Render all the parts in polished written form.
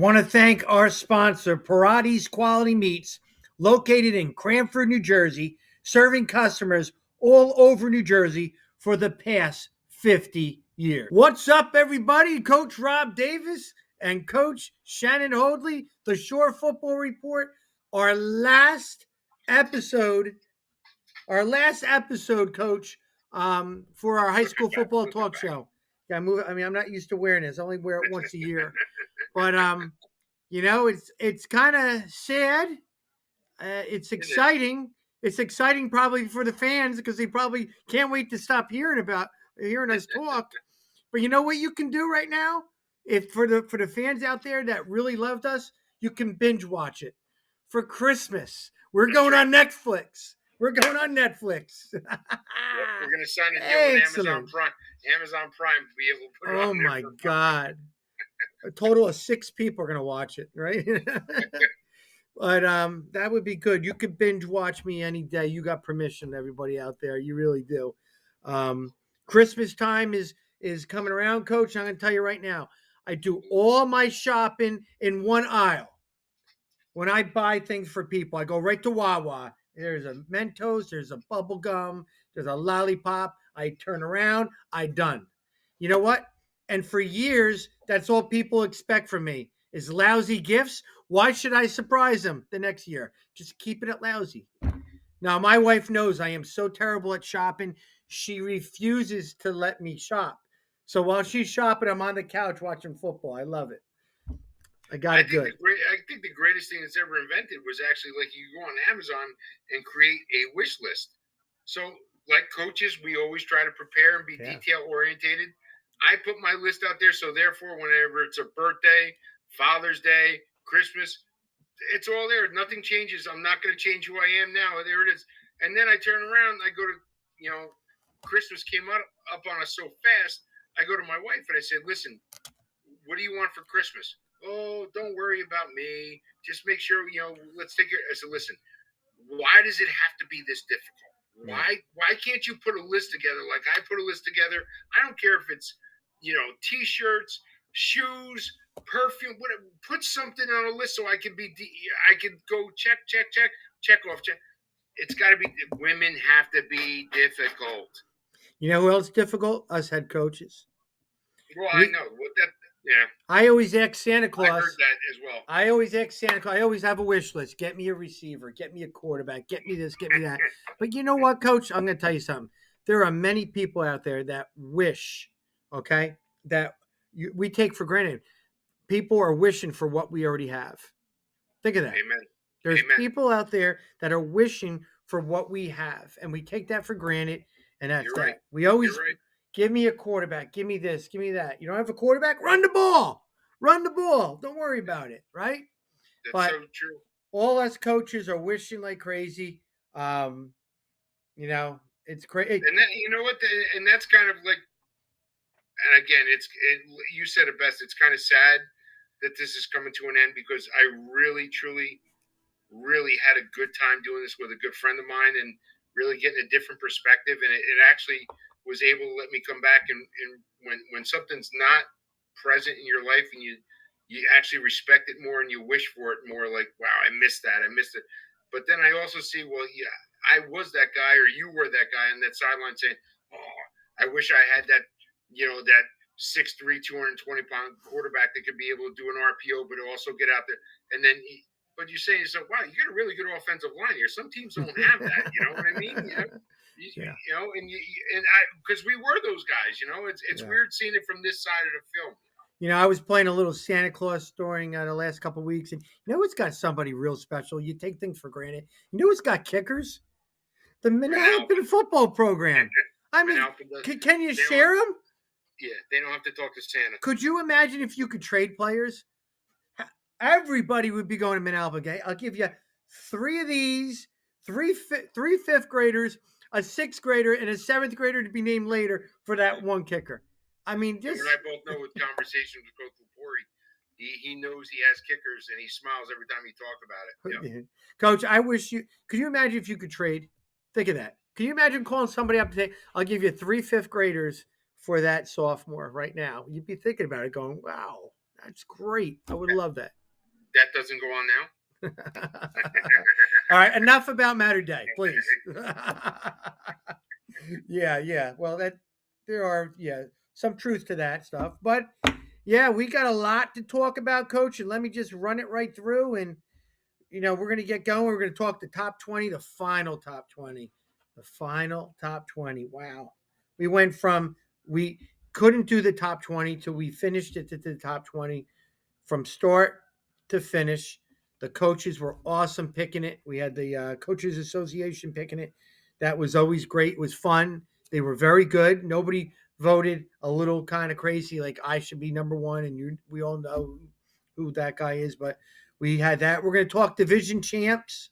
Want to thank our sponsor, Parati's Quality Meats, located in Cranford, New Jersey, serving customers all over New Jersey for the past 50 years. What's up, everybody? Coach Rob Davis and Coach Shannon Hoadley, the Shore Football Report. Our last episode, Coach, for our high school football talk show. Yeah, I'm not used to wearing this. I only wear it once a year. But it's kind of sad. It's exciting. It's exciting probably for the fans because they probably can't wait to stop hearing us talk. But you know what you can do right now? If for the fans out there that really loved us, you can binge watch it for Christmas. We're going on Netflix. We're going on Netflix. We're going to sign a deal with Amazon Prime. Amazon Prime to be able to put it on there. Oh my God. A total of 6 people are going to watch it, right? But that would be good. You could binge watch me any day. You got permission, everybody out there. You really do. Christmas time is coming around, Coach. I'm going to tell you right now. I do all my shopping in one aisle. When I buy things for people, I go right to Wawa. There's a Mentos, there's a bubble gum, there's a lollipop. I turn around, I done. You know what? And for years, that's all people expect from me is lousy gifts. Why should I surprise them the next year? Just keep it at lousy. Now, my wife knows I am so terrible at shopping. She refuses to let me shop. So while she's shopping, I'm on the couch watching football. I love it. I think the greatest thing that's ever invented was actually like you go on Amazon and create a wish list. So, like coaches, we always try to prepare and be detail orientated. I put my list out there, so therefore, whenever it's a birthday, Father's Day, Christmas, it's all there. Nothing changes. I'm not going to change who I am now. There it is. And then I turn around and I go to, Christmas came up on us so fast. I go to my wife and I said, listen, what do you want for Christmas? Oh, don't worry about me. Just make sure, let's take it. I said, listen, why does it have to be this difficult? Why can't you put a list together like I put a list together? I don't care if it's, T-shirts, shoes, perfume, whatever. Put something on a list so I can go check off. It's got to be, women have to be difficult. You know who else difficult? Us head coaches. Well, I know what that. Yeah. I always ask Santa Claus. I heard that as well. I always ask Santa Claus. I always have a wish list. Get me a receiver. Get me a quarterback. Get me this. Get me that. But you know what, Coach? I'm going to tell you something. There are many people out there that wish, okay, that we take for granted. People are wishing for what we already have. Think of that. Amen. There's people out there that are wishing for what we have, and we take that for granted, and that's that. We always give me a quarterback. Give me this. Give me that. You don't have a quarterback? Run the ball. Run the ball. Don't worry about it, right? That's so true. All us coaches are wishing like crazy. It's crazy. And then, you know what? And that's kind of like, and again, you said it best. It's kind of sad that this is coming to an end because I really, truly, really had a good time doing this with a good friend of mine and really getting a different perspective. And it actually was able to let me come back and when something's not present in your life and you actually respect it more and you wish for it more, like, wow, I missed it. But then I also see, well, yeah, I was that guy or you were that guy on that sideline saying, oh, I wish I had that, that 6'3", 220-pound quarterback that could be able to do an RPO, but also get out there. And then but you're saying yourself, wow, you got a really good offensive line here. Some teams don't have that. You know what I mean? Because we were those guys. It's weird seeing it from this side of the film. I was playing a little Santa Claus during the last couple of weeks, and it's got somebody real special. You take things for granted. It's got kickers. The Manhattan football program. I mean, can you share them? Yeah, they don't have to talk to Santa. Could you imagine if you could trade players? Everybody would be going to Manalpa. Okay? I'll give you 3 of these, three fifth graders, a 6th grader, and a 7th grader to be named later for that one kicker. I mean, just. You and I both know with conversations with Coach Lepori, he knows he has kickers and he smiles every time he talks about it. Coach, I wish you. Could you imagine if you could trade? Think of that. Can you imagine calling somebody up and say, "I'll give you 3 fifth graders for that sophomore right now"? You'd be thinking about it, going, "Wow, That's great. I would love that. That doesn't go on now. All right, enough about Matter Day, please. Yeah. Well, there are some truth to that stuff, but yeah, we got a lot to talk about, Coach. And let me just run it right through, and we're gonna get going. We're gonna talk the top 20, the final top 20, the final top 20. Wow, we couldn't do the top 20 till we finished it to the top 20 from start to finish. The coaches were awesome picking it. We had the Coaches Association picking it. That was always great. It was fun. They were very good. Nobody voted a little kind of crazy like I should be number one, and we all know who that guy is. But we had that. We're going to talk division champs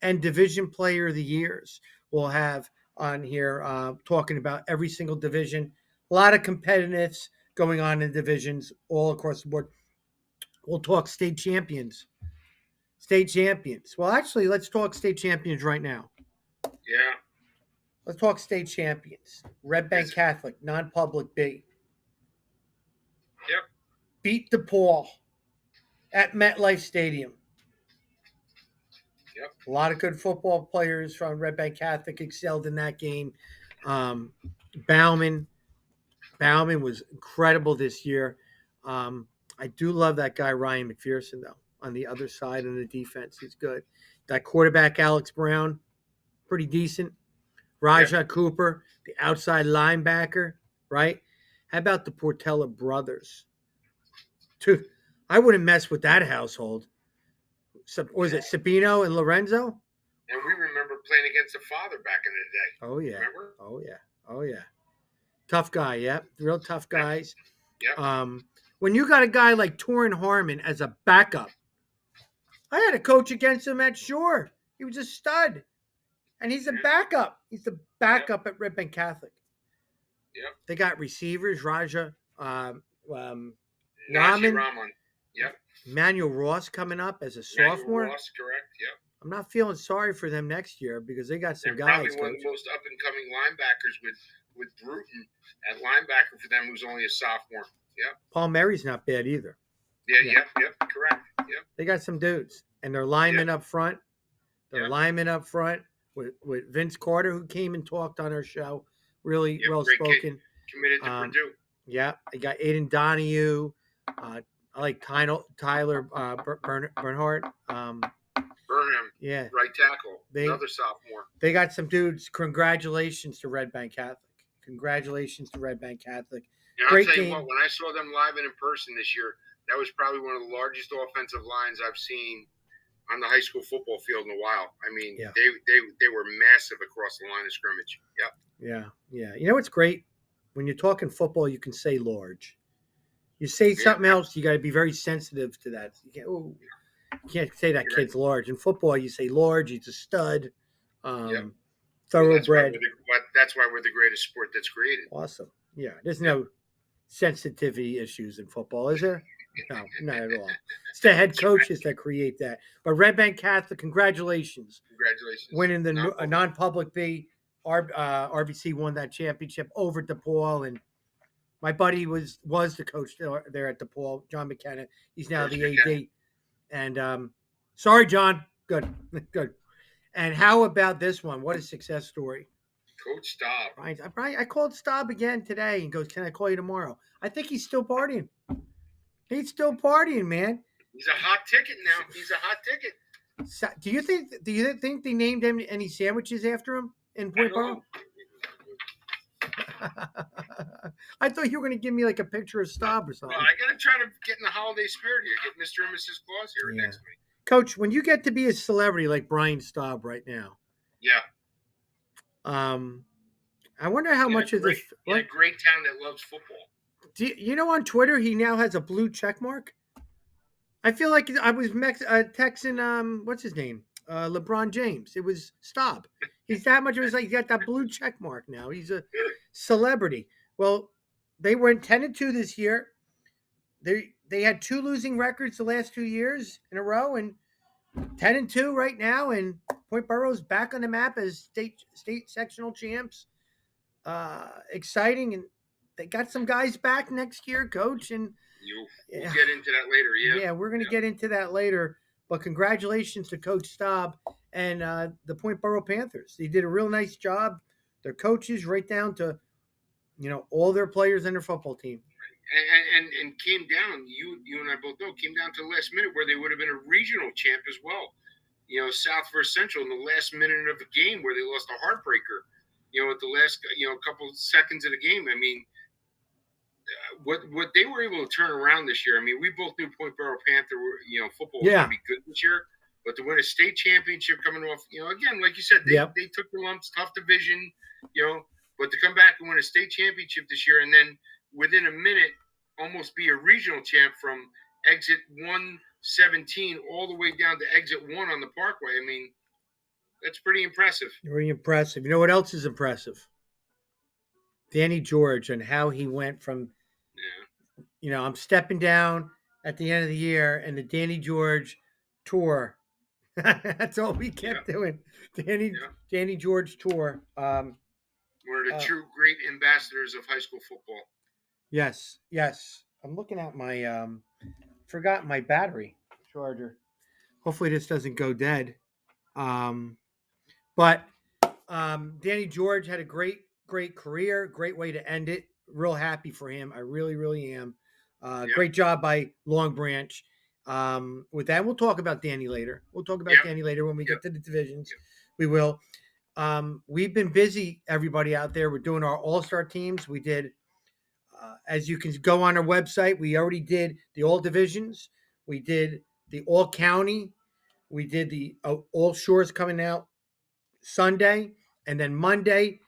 and division player of the years. We'll have on here talking about every single division. A lot of competitiveness going on in divisions all across the board. We'll talk state champions. State champions. Well, actually, let's talk state champions right now. Yeah. Let's talk state champions. Red Bank Catholic, non-public B. Yep. Beat DePaul at MetLife Stadium. Yep. A lot of good football players from Red Bank Catholic excelled in that game. Bauman was incredible this year. I do love that guy, Ryan McPherson, though, on the other side of the defense. He's good. That quarterback, Alex Brown, pretty decent. Rajah Cooper, the outside linebacker, right? How about the Portella brothers? Dude, I wouldn't mess with that household. Was it Sabino and Lorenzo? And we remember playing against the father back in the day. Oh, yeah. Remember? Oh, yeah. Tough guy, yep. Real tough guys. Yep. When you got a guy like Torrin Harmon as a backup, I had a coach against him at Shore. He was a stud. And he's a backup. He's the backup at Red Bank Catholic. Yep. They got receivers, Raja, Rahman. Yep. Manuel Ross coming up as a sophomore. Manuel Ross, correct. Yep. I'm not feeling sorry for them next year because they got some They're guys. Probably one of the most up and coming linebackers with Bruton at linebacker for them, who's only a sophomore. Yep. Paul Mary's not bad either. Yep, correct. Yep. They got some dudes, and their linemen up front. Linemen up front with Vince Carter, who came and talked on our show, really well spoken. Committed to Purdue. Yeah, I got Aiden Donahue. I like Tyler Bernhardt. Burnham, yeah, right tackle, another sophomore. They got some dudes. Congratulations to Red Bank Catholic. Congratulations to Red Bank Catholic. And Great I'll tell you what, when I saw them live and in person this year, that was probably one of the largest offensive lines I've seen on the high school football field in a while. I mean, they were massive across the line of scrimmage. Yep. Yeah. You know what's great? When you're talking football, you can say large. You say something else, you got to be very sensitive to that. You can't say that kid's large. In football, you say large, he's a stud, thoroughbred. That's why we're the greatest sport that's created. Awesome. Yeah. There's no sensitivity issues in football, is there? No, not at all. It's the head coaches that create that. But Red Bank Catholic, congratulations. Winning the non-public B. RBC won that championship over DePaul, and my buddy was the coach there at DePaul, John McKenna. He's now the AD. And sorry, John. Good. And how about this one? What a success story. Coach Staub. I called Staub again today and goes, "Can I call you tomorrow?" I think he's still partying. He's still partying, man. He's a hot ticket now. He's a hot ticket. So, do you think they named him any sandwiches after him in Point Borough? I thought you were going to give me like a picture of Staub or something. Well, I got to try to get in the holiday spirit here. Get Mr. and Mrs. Claus here next week. Coach, when you get to be a celebrity like Brian Staub right now. Yeah. I wonder how much of this. In a great town that loves football. You know, on Twitter, he now has a blue check mark. I feel like I was texting, what's his name? LeBron James. It was Staub. He's that much of he got that blue check mark now. He's a celebrity. Well, they went 10-2 this year. They had 2 losing records the last 2 years in a row, and 10-2 right now. And Point Borough's back on the map as state sectional champs. Exciting, and they got some guys back next year, Coach. And We'll get into that later. Yeah, we're going to get into that later. But congratulations to Coach Staub and the Point Borough Panthers. They did a real nice job. Their coaches, right down to all their players and their football team. And came down. You and I both know came down to the last minute where they would have been a regional champ as well. South versus Central in the last minute of the game where they lost a heartbreaker. At the last couple seconds of the game. I mean, what they were able to turn around this year. I mean, we both knew Point Borough Panther football was going to be good this year, but to win a state championship coming off, again, like you said, they took the lumps, tough division, but to come back and win a state championship this year and then within a minute almost be a regional champ from exit 117 all the way down to exit 1 on the Parkway. I mean, that's pretty impressive. Very impressive. You know what else is impressive? Danny George and how he went from, I'm stepping down at the end of the year and the Danny George tour. That's all we kept doing. Danny George tour. One of the true great ambassadors of high school football. Yes. I'm looking at my forgot my battery charger. Hopefully this doesn't go dead. But Danny George had a great career, great way to end it. Real happy for him. I really, really am. Great job by Long Branch. With that, we'll talk about Danny later. We'll talk about Danny later when we get to the divisions. We will. We've been busy, everybody out there. We're doing our all-star teams. We did, as you can go on our website, we already did the all divisions. We did the all county. We did the all shores coming out Sunday. And then Monday,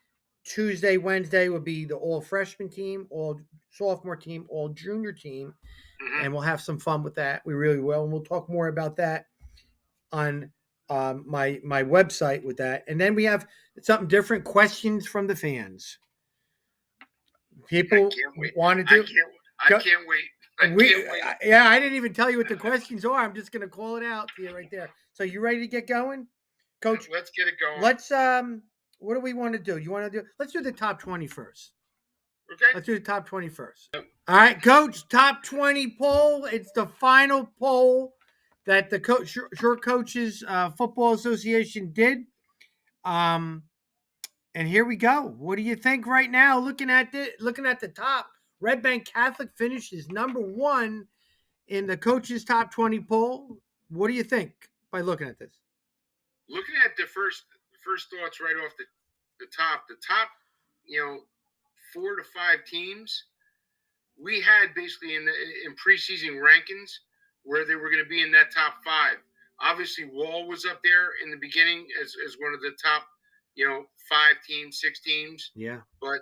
Tuesday, Wednesday will be the all freshman team, all sophomore team, all junior team. And we'll have some fun with that. We really will. And we'll talk more about that on my website with that. And then we have something different, questions from the fans. People want to do. I can't wait. Yeah, I didn't even tell you what the questions are. I'm just going to call it out to you right there. So you ready to get going? Coach, let's get it going. Let's what do we want to do? Let's do the top 20 first. Okay. Let's do the top 20 first. All right, Coach, top 20 poll. It's the final poll that the Shore Coaches Football Association did. And here we go. What do you think right now? Looking at the top, Red Bank Catholic finishes number 1 in the coaches top 20 poll. What do you think by looking at this? Looking at the first thoughts right off the top, 4 to 5 teams we had basically in preseason rankings where they were going to be in that top 5. Obviously, Wall was up there in the beginning as one of the top, 5 teams, 6 teams. Yeah. But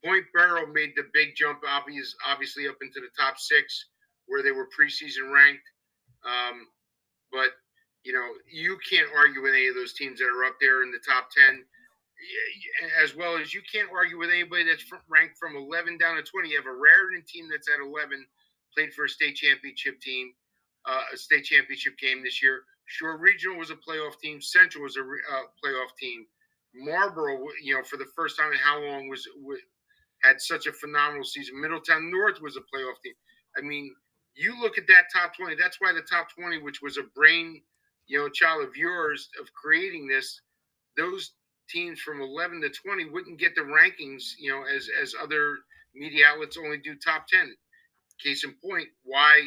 Point Borough made the big jump, obviously up into the top 6 where they were preseason ranked. But you can't argue with any of those teams that are up there in the top 10, as well as you can't argue with anybody that's ranked from 11 down to 20. You have a Raritan team that's at 11, played for a state championship team, a state championship game this year. Shore Regional was a playoff team. Central was a playoff team. Marlboro, for the first time in how long had such a phenomenal season. Middletown North was a playoff team. I mean, you look at that top 20. That's why the top 20, which was a brain, child of yours of creating this, those teams from 11 to 20 wouldn't get the rankings, as other media outlets only do top 10. Case in point, why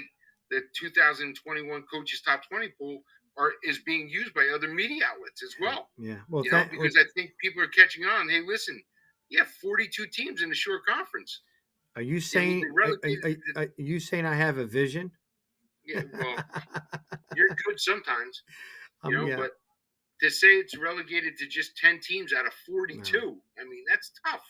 the 2021 coaches top 20 poll is being used by other media outlets as well. Yeah, well, because I think people are catching on. Hey, listen, you have 42 teams in the Shore Conference. Are you saying? Are you saying I have a vision? Yeah, well, you're good sometimes, but to say it's relegated to just 10 teams out of 42, no. I mean, that's tough.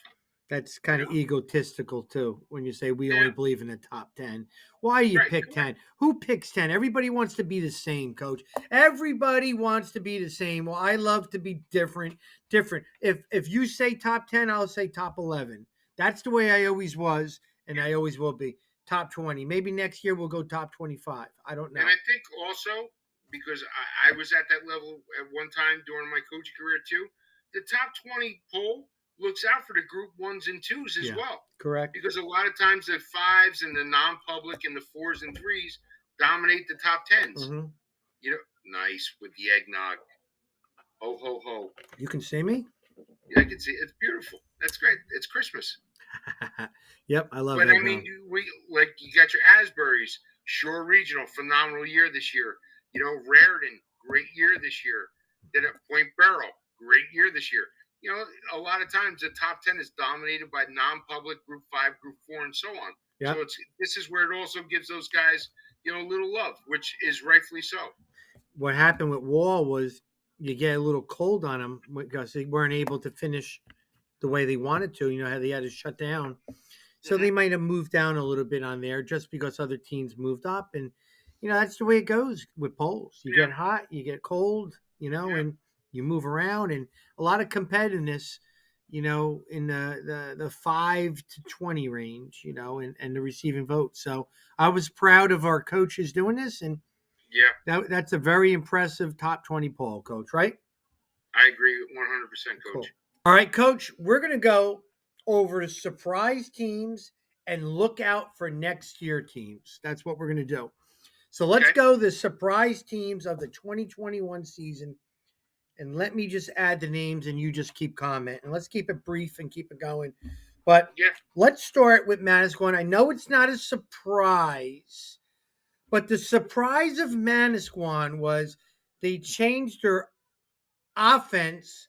That's kind of egotistical, too, when you say we only believe in the top 10. Why do you pick 10? Who picks 10? Everybody wants to be the same, Coach. Everybody wants to be the same. Well, I love to be different. If you say top 10, I'll say top 11. That's the way I always was, and I always will be. Top 20. Maybe next year we'll go top 25. I don't know. And I think also, because I was at that level at one time during my coaching career too, the top 20 poll looks out for the Group 1s and 2s as well. Correct. Because a lot of times the 5s and the non-public and the 4s and 3s dominate the top 10s. Mm-hmm. Nice with the eggnog. Ho, ho, ho. You can see me? Yeah, I can see it. It's beautiful. That's great. It's Christmas. Yep, I love But eggnog. I mean, you got your Asbury's, Shore Regional, phenomenal year this year. Raritan, great year this year. Then at Point Barrow, great year this year. A lot of times the top 10 is dominated by non-public Group 5, Group 4, and so on. Yep. So this is where it also gives those guys, a little love, which is rightfully so. What happened with Wall was you get a little cold on them because they weren't able to finish the way they wanted to. How they had to shut down. So they might have moved down a little bit on there just because other teams moved up. And, that's the way it goes with polls. You get hot, you get cold, and you move around. And a lot of competitiveness, in the 5 to 20 range, and the receiving votes. So I was proud of our coaches doing this. And that's a very impressive top 20 poll, Coach, right? I agree 100%, Coach. Cool. All right, Coach, we're going to go over to surprise teams and look out for next year teams. That's what we're going to do. So let's go the surprise teams of the 2021 season. And let me just add the names and you just keep commenting. Let's keep it brief and keep it going. But let's start with Manasquan. I know it's not a surprise, but the surprise of Manasquan was they changed their offense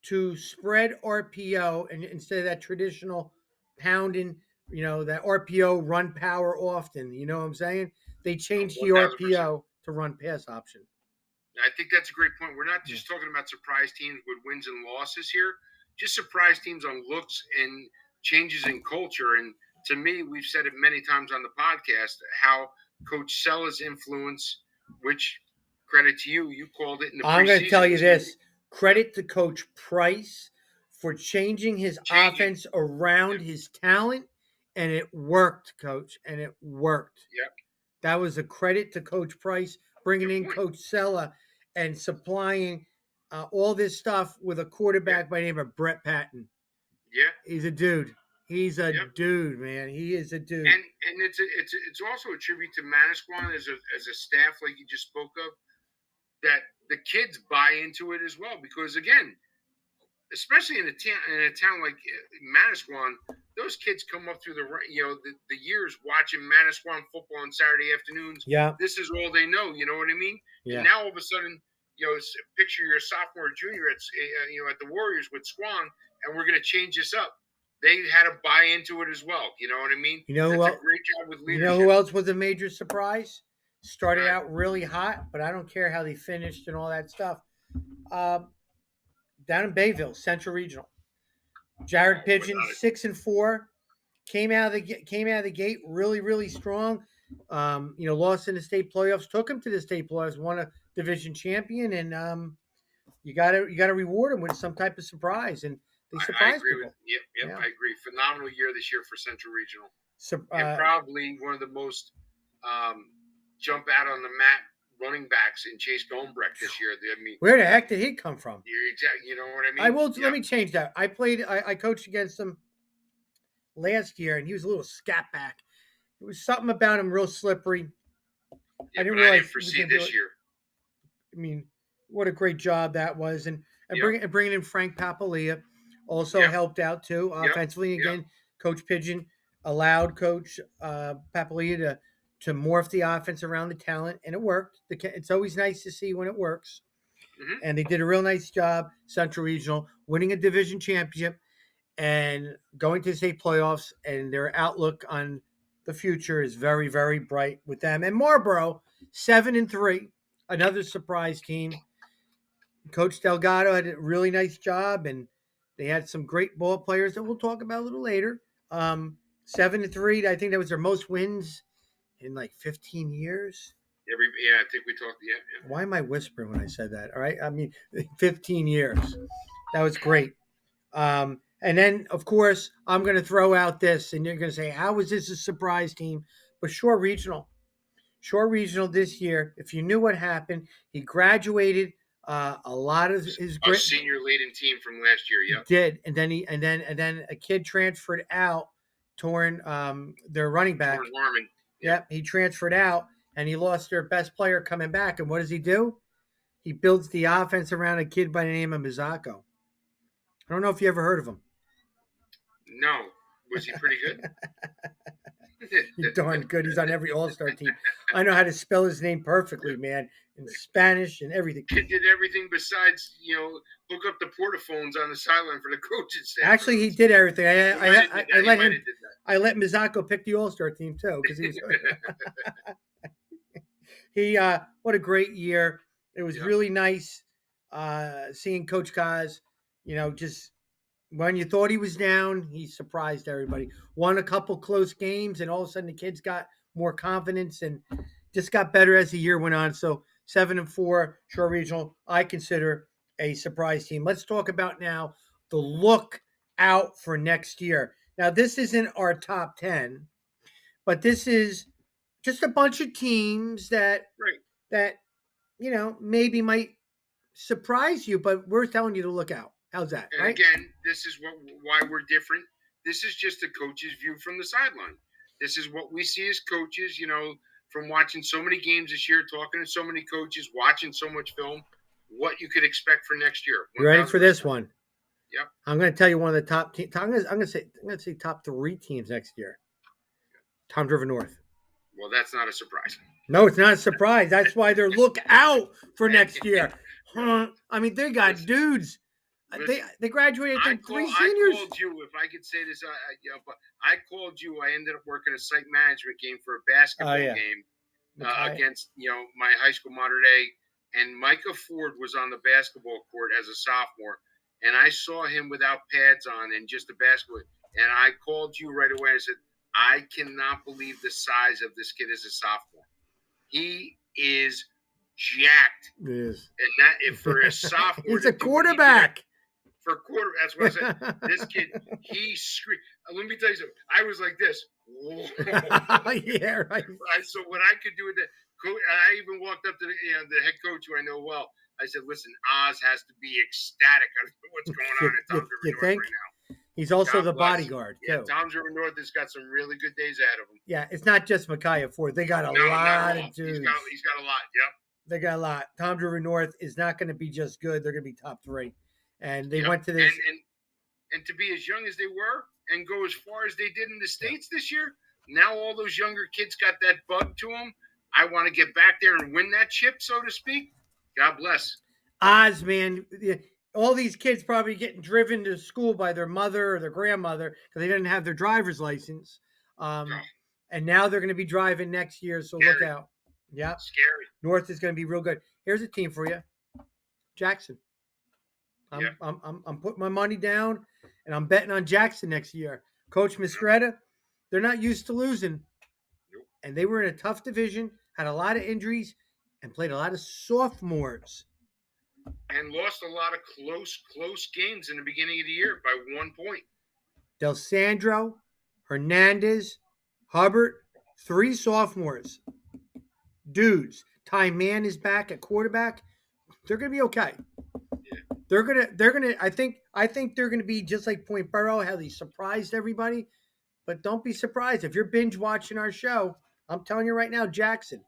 to spread RPO and instead of that traditional pounding, that RPO run power often. You know what I'm saying? They changed the RPO to run pass option. I think that's a great point. We're not just talking about surprise teams with wins and losses here, just surprise teams on looks and changes in culture. And to me, we've said it many times on the podcast, how Coach Sella's influence, which credit to you, you called it in the preseason. I'm going to tell you this. Credit to Coach Price for changing his offense around his talent, and it worked, Coach, and it worked. Yep. That was a credit to Coach Price, bringing in Coach Sella and supplying all this stuff with a quarterback by the name of Brett Patton. Yeah. He's a dude. He's a dude, man. He is a dude. And it's also a tribute to Manasquan as a staff, like you just spoke of, that the kids buy into it as well. Because again, especially in a town like Manasquan, those kids come up through the years watching Manasquan football on Saturday afternoons. Yeah, this is all they know. You know what I mean? Yeah. And now all of a sudden, picture your sophomore or junior at the Warriors with Squan, and we're going to change this up. They had to buy into it as well. You know what I mean? That's a great job with leadership. You know who else was a major surprise? Started out really hot, but I don't care how they finished and all that stuff. Down in Bayville, Central Regional, Jared Pigeon, 6-4, came out of the gate really, really strong. Lost in the state playoffs, took him to the state playoffs, won a division champion, and you gotta reward him with some type of surprise. And they surprised people. Yep, I agree. Phenomenal year this year for Central Regional, and probably one of the most jump out on the mat running backs in Chase Gombrecht this year. I mean, where the heck did he come from? You know what I mean? Let me change that. I coached against him last year, and he was a little scat back. It was something about him real slippery. I didn't realize foresee this year. I mean, what a great job that was, and bringing in Frank Papalia also helped out too offensively. Again, Coach Pigeon allowed Coach Papalia to morph the offense around the talent, and it worked. It's always nice to see when it works. Mm-hmm. And they did a real nice job, Central Regional, winning a division championship and going to the state playoffs, and their outlook on the future is very, very bright with them. And Marlboro, 7-3, another surprise team. Coach Delgado had a really nice job, and they had some great ball players that we'll talk about a little later. 7-3, I think that was their most wins in like 15 years. I think we talked. Yeah. Why am I whispering when I said that? All right. I mean, 15 years. That was great. And then, of course, I'm going to throw out this, and you're going to say, how is this a surprise team? But Shore Regional this year, if you knew what happened, he graduated A lot of his A great senior laden team from last year. Yep. did, and then a kid transferred out, torn their running back. Torn Harmon. Yep, he transferred out, and he lost their best player coming back. And what does he do? He builds the offense around a kid by the name of Mizako. I don't know if you ever heard of him. No. Was he pretty good? He's darn good. He's on every All-Star team. I know how to spell his name perfectly, man, in Spanish and everything. Kid did everything besides, hook up the portaphones on the sideline for the coaching staff. Actually, he did everything. I let Mizako pick the All-Star team too because he was. What a great year! It was really nice seeing Coach Kaz. Just when you thought he was down, he surprised everybody. Won a couple close games, and all of a sudden the kids got more confidence and just got better as the year went on. So 7-4 Shore Regional, I consider a surprise team. Let's talk about now the look out for next year. Now, this isn't our top 10, but this is just a bunch of teams that maybe might surprise you, but we're telling you to look out. How's that? And right? Again, this is why we're different. This is just a coach's view from the sideline. This is what we see as coaches, from watching so many games this year, talking to so many coaches, watching so much film, what you could expect for next year. You ready for this one? Yep. I'm going to tell you one of the top teams. I'm going to say top 3 teams next year. Toms River North. Well, that's not a surprise. No, it's not a surprise. That's why they're look out for next year. I mean, they got dudes. They graduated, I think, 3 seniors. I called you, if I could say this, but I called you. I ended up working a site management game for a basketball game against, my high school Modern Day. And Micah Ford was on the basketball court as a sophomore. And I saw him without pads on and just a basketball. And I called you right away. I said, I cannot believe the size of this kid as a sophomore. He is jacked. It is. And that, if for a sophomore, he's a quarterback. For a quarter, that's what I said. This kid, he screamed. Let me tell you something. I was like this. Yeah, right. So what I could do with that, I even walked up to the head coach who I know well. I said, "Listen, Oz has to be ecstatic at what's going on at Toms River North right now." He's also the bodyguard too. Yeah, Toms River North has got some really good days ahead of him. Yeah, it's not just Micaiah Ford. They got a lot of dudes. He's got a lot. Yep. They got a lot. Toms River North is not going to be just good. They're going to be top 3. And they went to this. And to be as young as they were and go as far as they did in the States this year, now all those younger kids got that bug to them. I want to get back there and win that chip, so to speak. God bless. Oz, man. All these kids probably getting driven to school by their mother or their grandmother because they didn't have their driver's license. And now they're going to be driving next year, so Scary. Look out. Yeah. Scary. North is going to be real good. Here's a team for you. Jackson. I'm putting my money down, and I'm betting on Jackson next year. Coach Mistretta, they're not used to losing. Nope. And they were in a tough division, had a lot of injuries, and played a lot of sophomores. And lost a lot of close games in the beginning of the year by 1 point. Del Sandro, Hernandez, Hubbard, 3 sophomores. Dudes. Ty Mann is back at quarterback. They're going to be okay. Yeah. They're gonna. I think they're gonna be just like Point Borough, how they surprised everybody. But don't be surprised if you're binge watching our show. I'm telling you right now, Jackson's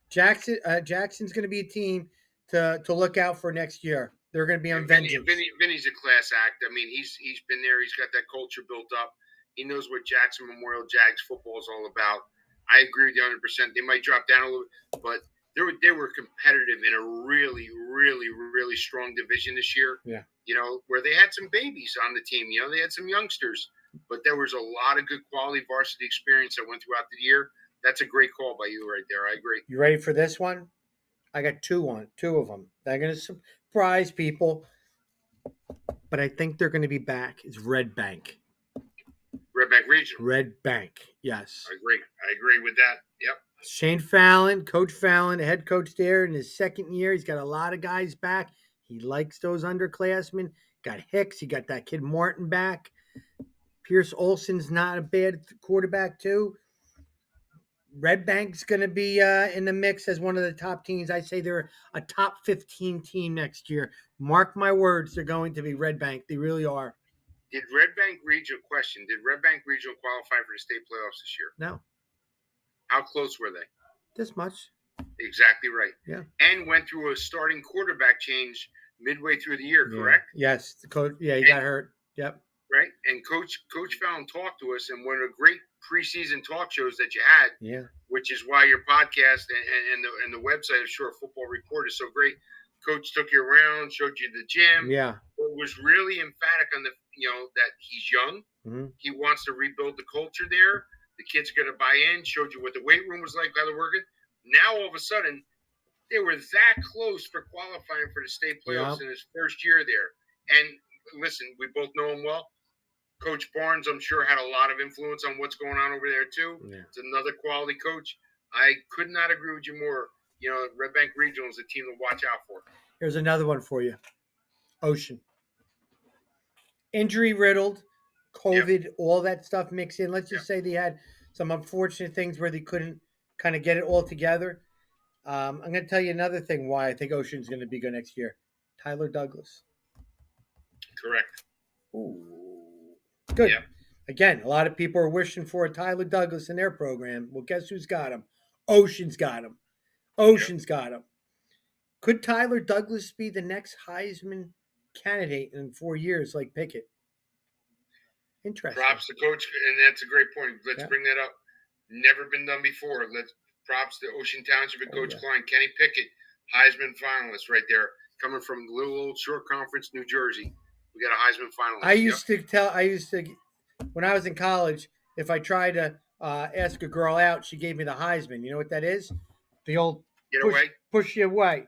gonna be a team to look out for next year. They're gonna be on vengeance. Vinny's a class act. I mean, he's been there. He's got that culture built up. He knows what Jackson Memorial Jags football is all about. I agree with you 100%. They might drop down a little bit, but they were competitive in a really, really, really strong division this year. Yeah. Where they had some babies on the team. They had some youngsters, but there was a lot of good quality varsity experience that went throughout the year. That's a great call by you right there. I agree. You ready for this one? I got two of them. They're going to surprise people, but I think they're going to be back. It's Red Bank. Red Bank Regional. Red Bank, yes. I agree with that. Yep. Shane Fallon, Coach Fallon, the head coach there in his second year. He's got a lot of guys back. He likes those underclassmen. Got Hicks. He got that kid Martin back. Pierce Olson's not a bad quarterback too. Red Bank's going to be in the mix as one of the top teams. I say they're a top 15 team next year. Mark my words, they're going to be Red Bank. They really are. Did Red Bank Regional qualify for the state playoffs this year? No. How close were they? This much. Exactly right. Yeah. And went through a starting quarterback change midway through the year, correct? Yes. The coach. Yeah, he got hurt. Yep. Right. And Coach Fallon talked to us, and one of the great preseason talk shows that you had, which is why your podcast and the website of Shore Football Report is so great. Coach took you around, showed you the gym. Yeah. But was really emphatic on that he's young. Mm-hmm. He wants to rebuild the culture there. The kids are going to buy in. Showed you what the weight room was like, how they're working. Now all of a sudden, they were that close for qualifying for the state playoffs in his first year there. And listen, we both know him well. Coach Barnes, I'm sure, had a lot of influence on what's going on over there too. Yeah. It's another quality coach. I could not agree with you more. Red Bank Regional is a team to watch out for. Here's another one for you. Ocean. Injury riddled, COVID, all that stuff mixed in. Let's just say they had some unfortunate things where they couldn't kind of get it all together. I'm going to tell you another thing why I think Ocean's going to be good next year. Tyler Douglas. Correct. Ooh. Good. Yeah. Again, a lot of people are wishing for a Tyler Douglas in their program. Well, guess who's got him? Ocean's got him. Ocean's got him. Could Tyler Douglas be the next Heisman candidate in 4 years like Pickett? Interesting. Props to Coach, and that's a great point. Let's bring that up. Never been done before. Props to Ocean Township and Coach Klein. Kenny Pickett, Heisman finalist right there, coming from the little old Shore Conference, New Jersey. We got a Heisman finalist. I used to, when I was in college, if I tried to ask a girl out, she gave me the Heisman. You know what that is? The old push you away.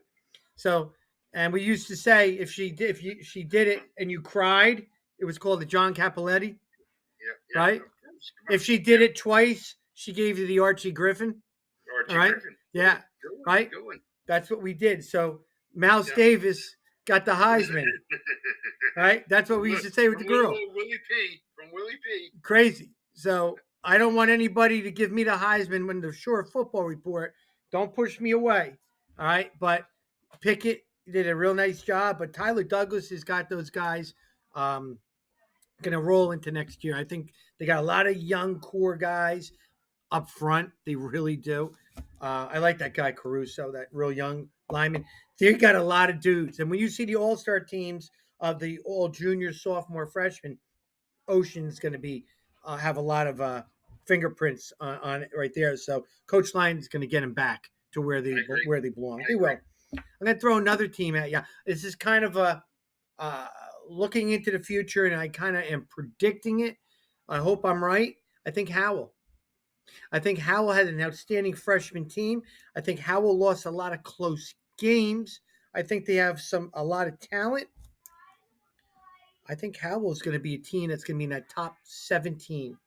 So, and we used to say if she did it and you cried, it was called the John Capoletti. Yeah. Right? If she did it twice, she gave you the Archie Griffin. Griffin. Yeah. Right? That's what we did. So Mouse Davis got the Heisman. Right? That's what we used to say with the girl. From Willie P. Crazy. So I don't want anybody to give me the Heisman when the Shore Football Report. Don't push me away. All right. But Pickett did a real nice job. But Tyler Douglas has got those guys going to roll into next year. I think they got a lot of young core guys up front. They really do. I like that guy Caruso, that real young lineman. They got a lot of dudes. And when you see the all-star teams of the all junior, sophomore, freshman, Ocean's going to be have a lot of fingerprints on it right there. So Coach Lyon's going to get them back to where they belong. They will. I'm going to throw another team at you. This is kind of a looking into the future, and I kind of am predicting it. I hope I'm right. I think Howell. had an outstanding freshman team. I think Howell lost a lot of close games. I think they have a lot of talent. I think Howell is going to be a team that's going to be in that top 17.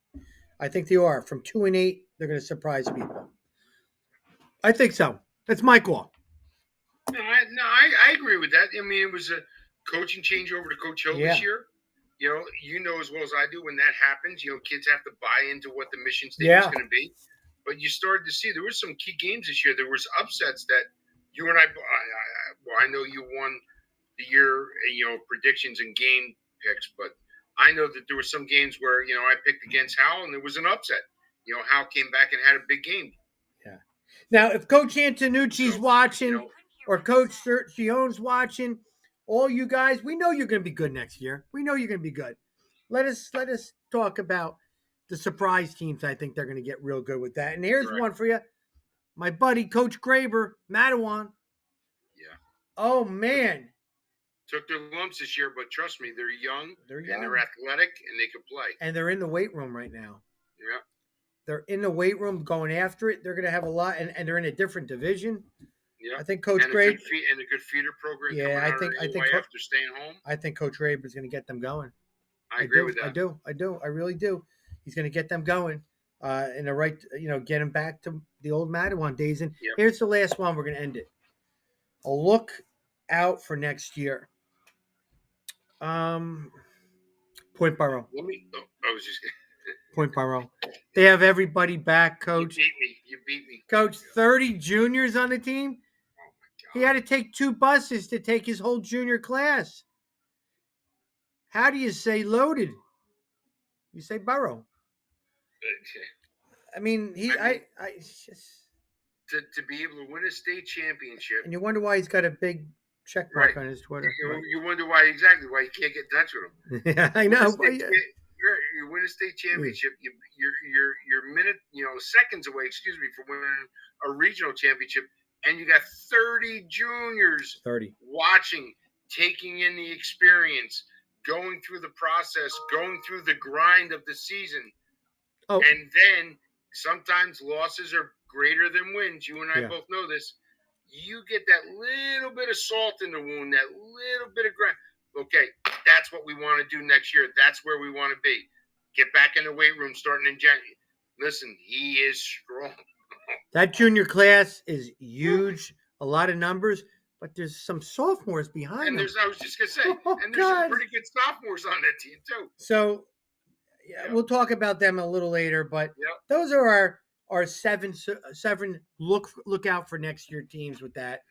I think they are. From 2-8, they're going to surprise people. I think so. That's my call. No, I agree with that. I mean, it was a coaching change over to Coach Hill this year. You know as well as I do when that happens. Kids have to buy into what the mission statement is going to be. But you started to see there were some key games this year. There was upsets that you and I know you won the year, predictions and game picks, but I know that there were some games where I picked against Howell and there was an upset. Howell came back and had a big game. Yeah. Now, if Coach Antonucci's watching or Coach Sergio's watching, all you guys, we know you're going to be good next year. We know you're going to be good. Let us talk about the surprise teams. I think they're going to get real good with that. And here's one for you. My buddy, Coach Graber, Matawan. Yeah. Oh, man. Took their lumps this year, but trust me, they're young. And they're athletic, and they can play. And they're in the weight room right now. Yeah. They're in the weight room going after it. They're going to have a lot, and they're in a different division. Yeah. I think Coach Graber and a good feeder program. Yeah, I think after staying home. I think Coach Graber is going to get them going. I agree with that. I do. I really do. He's going to get them going in the right. Get them back to the old Matawan days. And here's the last one. We're going to end it. A look out for next year. Point Borough. I was just. Point Borough. They have everybody back, Coach. You beat me. Coach, 30 juniors on the team. Oh my God. He had to take 2 buses to take his whole junior class. How do you say loaded? You say Borough. I mean, it's just. To be able to win a state championship. And you wonder why he's got a big check mark on his Twitter. You wonder why you can't get in touch with him. Yeah, I know. You win a state championship. You're minute, seconds away. Excuse me, from winning a regional championship, and you got 30 juniors 30 watching, taking in the experience, going through the process, going through the grind of the season. Oh, and then sometimes losses are greater than wins. You and I both know this. You get that little bit of salt in the wound, that little bit of grind. Okay, that's what we want to do next year. That's where we want to be. Get back in the weight room starting in January. Listen, he is strong. That junior class is huge, a lot of numbers, but there's some sophomores behind them. I was just going to say, there's some pretty good sophomores on that team too. So, we'll talk about them a little later, but those are our seven look out for next year teams with that.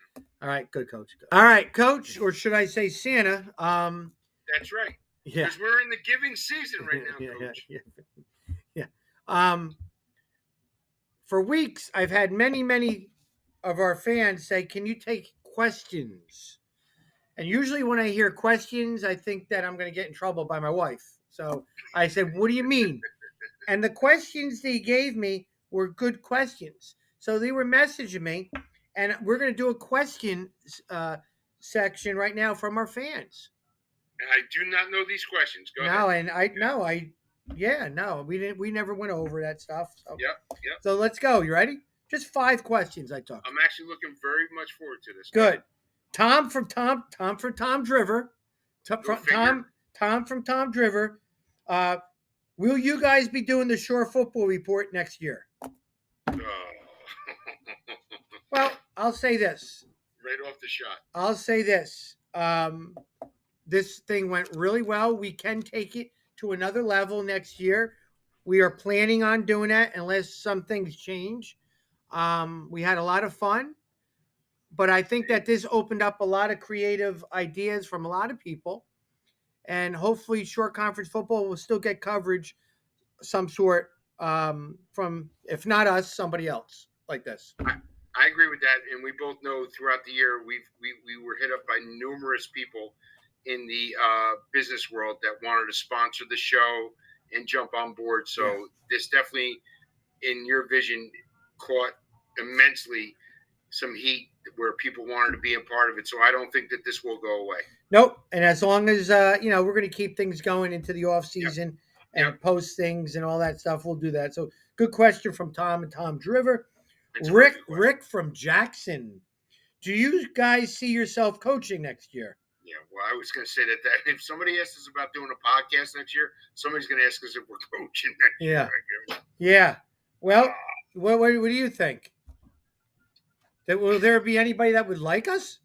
All right, good, Coach. Good. All right, Coach, or should I say Santa? That's right. Yeah. Because we're in the giving season right now, Coach. Yeah. For weeks, I've had many of our fans say, "Can you take questions?" And usually when I hear questions, I think that I'm going to get in trouble by my wife. So I said, "What do you mean?" And the questions they gave me were good questions. So they were messaging me, and we're going to do a question section right now from our fans. And I do not know these questions. Go ahead. We never went over that stuff. So. Yep. So let's go. You ready? Just 5 questions I took. I'm actually looking very much forward to this. Good. Tom from Tom Driver. Tom from Tom Driver. Will you guys be doing the Shore Football Report next year? Well, I'll say this. Right off the shot. I'll say this. This thing went really well. We can take it to another level next year. We are planning on doing that unless some things change. We had a lot of fun, but I think that this opened up a lot of creative ideas from a lot of people. And hopefully Shore Conference football will still get coverage some sort from, if not us, somebody else like this. I agree with that, and we both know throughout the year we were hit up by numerous people in the business world that wanted to sponsor the show and jump on board. So this definitely, in your vision, caught immensely some heat where people wanted to be a part of it. So I don't think that this will go away. Nope. And as long as we're going to keep things going into the off season and post things and all that stuff, we'll do that. So good question from Tom and Tom Driver. Rick from Jackson. Do you guys see yourself coaching next year? Yeah, well, I was going to say that if somebody asks us about doing a podcast next year, somebody's going to ask us if we're coaching next year. Yeah. Well, what do you think? Will there be anybody that would like us?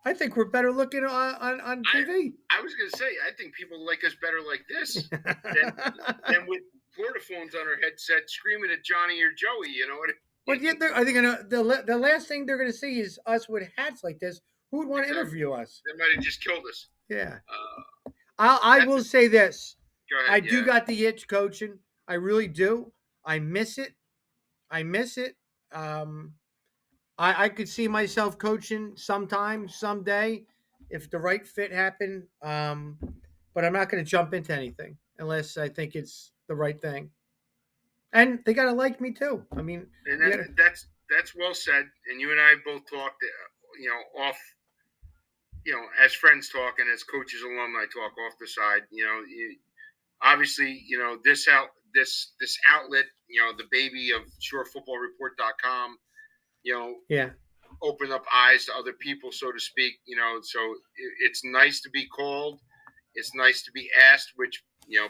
I think we're better looking on TV. I was going to say, I think people like us better like this than with portaphones on our headset screaming at Johnny or Joey, you know what I mean? But yet, I think the last thing they're going to see is us with hats like this. Who would want to interview us? They might have just killed us. Yeah. I will say this. Go ahead, I do got the itch coaching. I really do. I miss it. I could see myself coaching sometime, someday, if the right fit happened. But I'm not going to jump into anything unless I think it's the right thing. And they got to like me too. I mean, and that's well said. And you and I both talked, off, as friends talk and as coaches, alumni talk off the side. Obviously, this outlet, the baby of ShoreFootballReport.com, open up eyes to other people, so to speak. So it's nice to be called. It's nice to be asked, which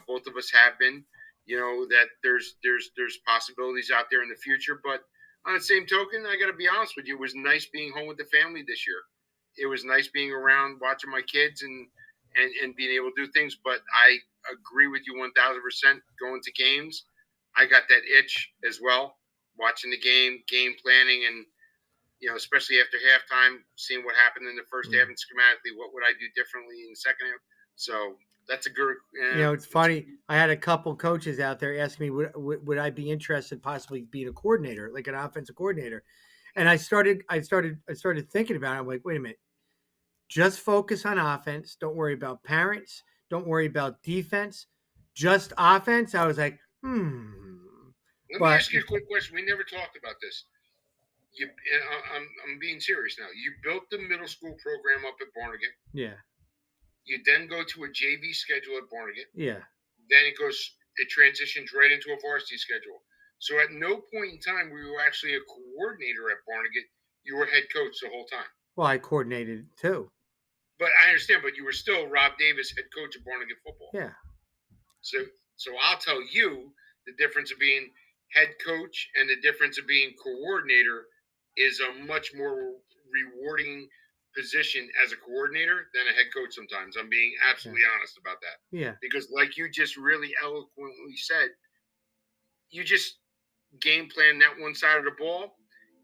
both of us have been. That there's possibilities out there in the future. But on the same token, I got to be honest with you, it was nice being home with the family this year. It was nice being around, watching my kids and being able to do things. But I agree with you 1,000%. Going to games, I got that itch as well, watching the game planning, and especially after halftime, seeing what happened in the first half and schematically, what would I do differently in the second half? So that's a good. It's funny. I had a couple coaches out there ask me, would I be interested possibly being a coordinator, like an offensive coordinator? And I started thinking about it. I'm like, wait a minute, just focus on offense. Don't worry about parents. Don't worry about defense. Just offense. I was like, Let me ask you a quick question. We never talked about this. I'm being serious now. You built the middle school program up at Barnegat. Yeah. You then go to a JV schedule at Barnegat. Yeah. Then it transitions right into a varsity schedule. So at no point in time were you actually a coordinator at Barnegat. You were head coach the whole time. Well, I coordinated too. But I understand, but you were still Rob Davis, head coach of Barnegat football. Yeah. So I'll tell you the difference of being head coach and the difference of being coordinator is a much more rewarding position as a coordinator than a head coach sometimes. I'm being absolutely honest about that. Yeah. Because like you just really eloquently said, you just game plan that one side of the ball.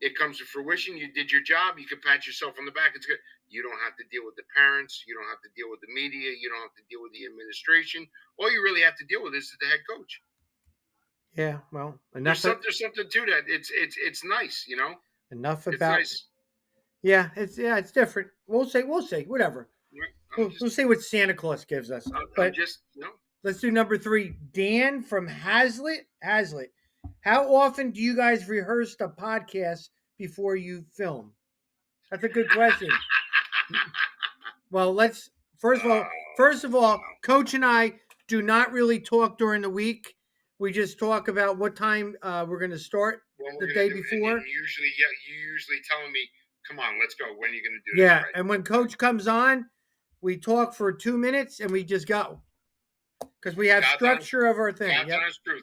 It comes to fruition. You did your job. You can pat yourself on the back. It's good. You don't have to deal with the parents. You don't have to deal with the media. You don't have to deal with the administration. All you really have to deal with is the head coach. Yeah, well, there's something to that. It's nice, Enough about. It's nice. Yeah, it's different. We'll say whatever. We'll see what Santa Claus gives us. I'm just let's do number 3. Dan from Hazlitt. How often do you guys rehearse the podcast before you film? That's a good question. Well, let's first of all, Coach and I do not really talk during the week. We just talk about what time we're going to start the day before. And you usually telling me, "Come on, let's go. When are you going to do this?" Yeah, right? And when Coach comes on, we talk for 2 minutes and we just go. Because we have structure of our thing. God's honest truth.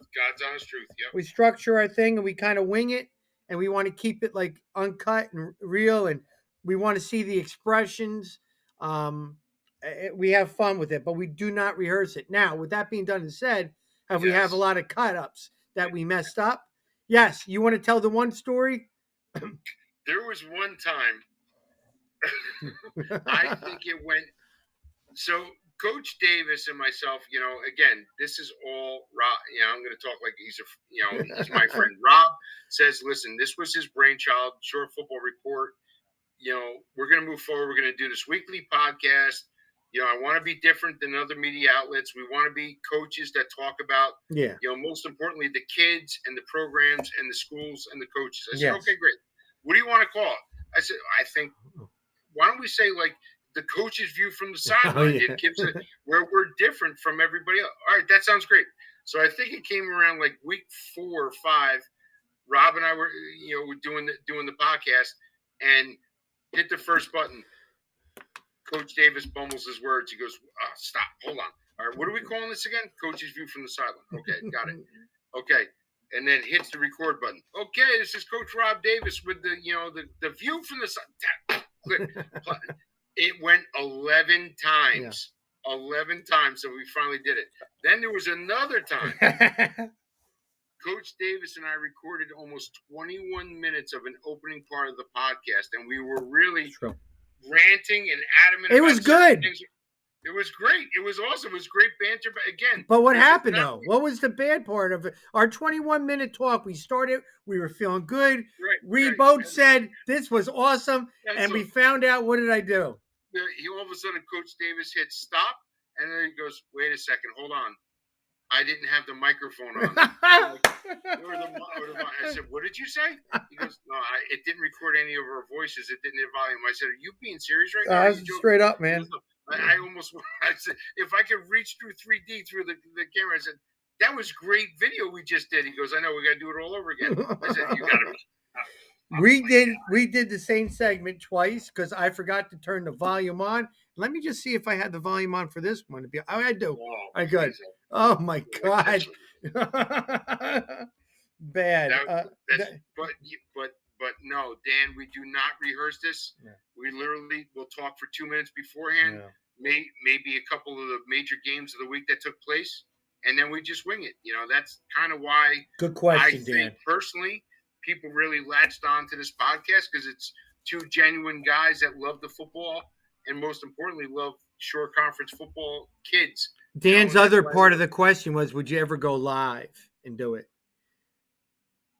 Yep. We structure our thing and we kind of wing it, and we want to keep it like uncut and real, and we want to see the expressions. We have fun with it, but we do not rehearse it. Now, with that being done and said, we have a lot of cut ups that we messed up? Yes. You want to tell the one story? There was one time I think it went. So Coach Davis and myself, again, this is all Rob. I'm going to talk like he's he's my friend. Rob says, listen, this was his brainchild, Short Football Report. We're going to move forward. We're going to do this weekly podcast. I want to be different than other media outlets. We want to be coaches that talk about, most importantly, the kids and the programs and the schools and the coaches. I said, okay, great. What do you want to call it? I said, I think, why don't we say like the coach's view from the sideline? It gives it where we're different from everybody else. All right, that sounds great. So I think it came around like week 4 or 5. Rob and I were, doing the podcast and hit the first button. Coach Davis bumbles his words. He goes, stop, hold on. All right, what are we calling this again? Coach's view from the sideline. Okay, got it. Okay. And then hits the record button. Okay, this is Coach Rob Davis with the view from the side. It went 11 times. Yeah. 11 times, so we finally did it. Then there was another time. Coach Davis and I recorded almost 21 minutes of an opening part of the podcast, and we were really ranting and adamant. It was good. It was great. It was awesome. It was great banter. But again, what happened though? What was the bad part of it? Our 21-minute talk. We started. We were feeling good. We both said this was awesome, and we found out. What did I do? All of a sudden, Coach Davis hit stop, and then he goes, "Wait a second, hold on. I didn't have the microphone on." I said, "What did you say?" He goes, "No, it didn't record any of our voices. It didn't have volume." I said, "Are you being serious right now?" Straight up, man. I said, if I could reach through 3D through the camera, I said, that was great video we just did. He goes, I know, we got to do it all over again. I said, you got to be. We did the same segment twice because I forgot to turn the volume on. Let me just see if I had the volume on for this one. I do. I good. Oh my God. Bad. But no, Dan, we do not rehearse this. Yeah. We literally will talk for 2 minutes beforehand, maybe a couple of the major games of the week that took place, and then we just wing it. That's kind of why Good I question, think Dan. personally people really latched on to this podcast, because it's two genuine guys that love the football, and most importantly love shore conference football kids. Dan's and that's other why part of the question was, would you ever go live and do it?